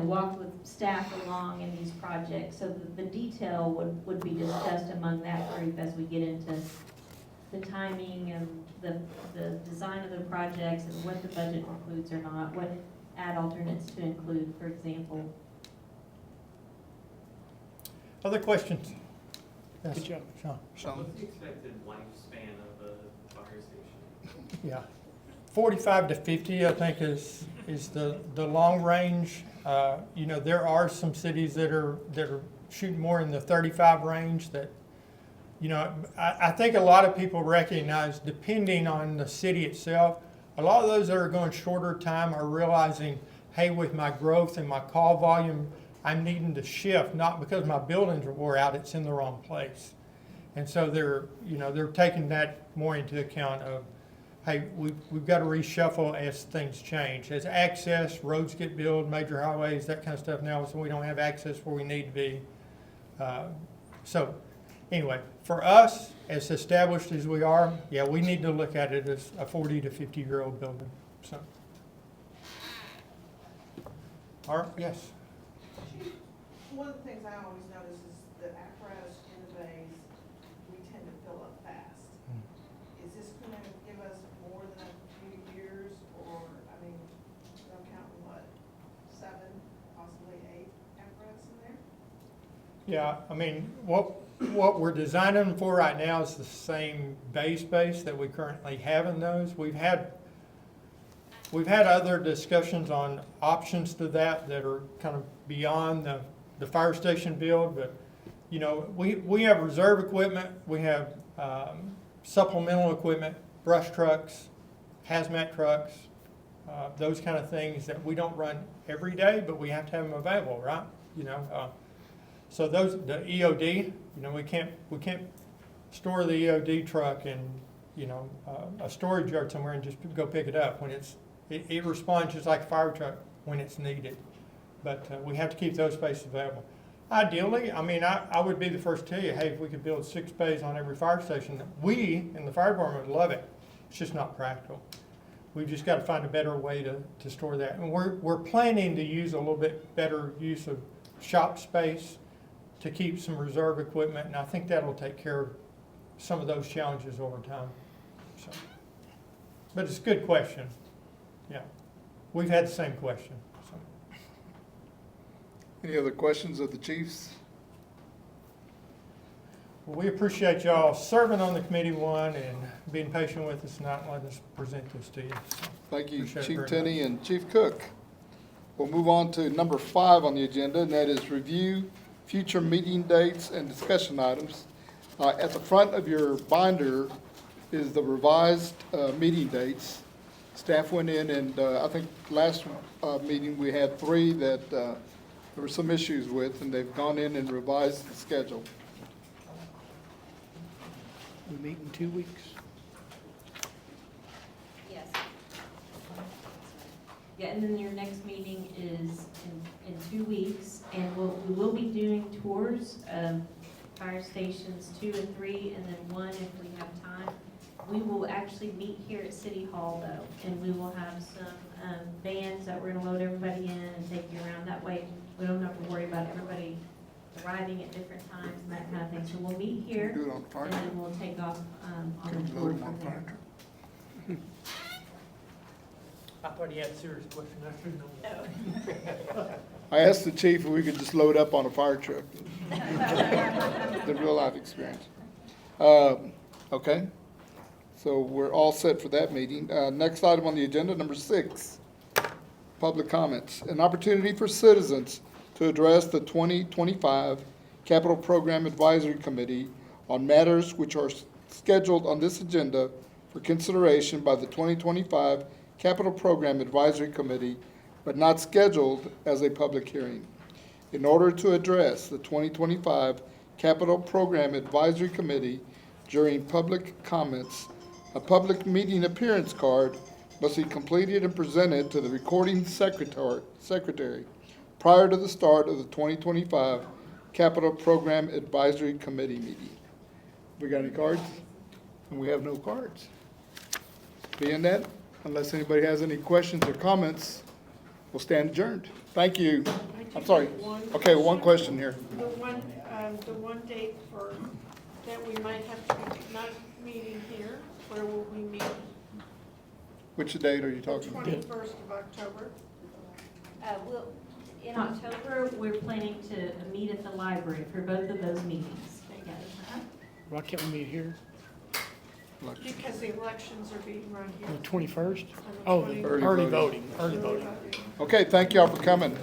Speaker 3: walk with staff along in these projects. So the detail would be discussed among that group as we get into the timing and the design of the projects and what the budget includes or not, what add alternates to include, for example.
Speaker 7: Other questions? Yes,
Speaker 16: Good job.
Speaker 7: Sean.
Speaker 15: What's the expected lifespan of a fire station?
Speaker 7: Yeah. 45 to 50, I think, is the long range. You know, there are some cities that are shooting more in the 35 range that, you know, I think a lot of people recognize, depending on the city itself, a lot of those that are going shorter time are realizing, hey, with my growth and my call volume, I'm needing to shift, not because my buildings are wore out, it's in the wrong place. And so they're taking that more into account of, hey, we've got to reshuffle as things change. As access, roads get built, major highways, that kind of stuff now, so we don't have access where we need to be. So anyway, for us, as established as we are, yeah, we need to look at it as a 40 to 50-year-old building. So, all right, yes.
Speaker 14: One of the things I always notice is the apparatus in the bays, we tend to fill up fast. Is this gonna give us more than a few years, or, I mean, I'm counting what, 7, possibly 8 apparatus in there?
Speaker 7: Yeah, I mean, what we're designing them for right now is the same bay space that we currently have in those. We've had other discussions on options to that are kind of beyond the fire station build, but you know, we have reserve equipment, we have supplemental equipment, brush trucks, hazmat trucks, those kind of things that we don't run every day, but we have to have them available, right? You know, so those, the EOD, you know, we can't store the EOD truck in, you know, a storage yard somewhere and just go pick it up when it responds just like a fire truck when it's needed. But we have to keep those spaces available. Ideally, I mean, I would be the first to tell you, hey, if we could build 6 bays on every fire station, we in the fire department would love it. It's just not practical. We've just got to find a better way to store that. And we're planning to use a little bit better use of shop space to keep some reserve equipment, and I think that'll take care of some of those challenges over time. So, but it's a good question. Yeah, we've had the same question. So.
Speaker 1: Any other questions of the chiefs?
Speaker 7: Well, we appreciate y'all serving on the committee one and being patient with us, not letting us present this to you. So,
Speaker 1: Thank you,
Speaker 7: appreciate it
Speaker 1: Chief
Speaker 7: very
Speaker 1: Tenney
Speaker 7: much.
Speaker 1: and Chief Cook. We'll move on to number 5 on the agenda, and that is review future meeting dates and discussion items. At the front of your binder is the revised meeting dates. Staff went in and I think last meeting we had 3 that there were some issues with, and they've gone in and revised the schedule.
Speaker 16: We meet in 2 weeks.
Speaker 3: Yes. Yeah, and then your next meeting is in 2 weeks, and we will be doing tours of fire stations 2 and 3, and then 1 if we have time. We will actually meet here at City Hall though, and we will have some vans that we're gonna load everybody in and take you around. That way, we don't have to worry about everybody arriving at different times and that kind of thing. So we'll meet here,
Speaker 1: Do it on fire
Speaker 3: and
Speaker 1: truck.
Speaker 3: then we'll take off on
Speaker 1: Can
Speaker 3: a
Speaker 1: we
Speaker 3: tour
Speaker 1: load them on
Speaker 3: from
Speaker 1: fire
Speaker 3: there.
Speaker 1: truck?
Speaker 7: I thought he had a serious question. I should know.
Speaker 1: I asked the chief if we could just load up on a fire truck. The real life experience. Okay, so we're all set for that meeting. Next item on the agenda, number 6, public comments. An opportunity for citizens to address the 2025 Capital Program Advisory Committee on matters which are scheduled on this agenda for consideration by the 2025 Capital Program Advisory Committee, but not scheduled as a public hearing. In order to address the 2025 Capital Program Advisory Committee during public comments, a public meeting appearance card must be completed and presented to the recording secretary prior to the start of the 2025 Capital Program Advisory Committee meeting. We got any cards? And we have no cards. Being that, unless anybody has any questions or comments, we'll stand adjourned. Thank you. I'm sorry. Okay, one question here.
Speaker 14: The one date that we might have to be not meeting here where will we meet?
Speaker 1: Which date are you
Speaker 14: The
Speaker 1: talking about?
Speaker 14: 21st of October?
Speaker 3: In October, we're planning to meet at the library for both of those meetings together.
Speaker 16: Why can't we meet here?
Speaker 14: Because the elections are being run here.
Speaker 16: On the 21st?
Speaker 14: On the
Speaker 16: Oh, the
Speaker 14: 20
Speaker 16: early voting, early voting.
Speaker 1: Okay, thank y'all for coming.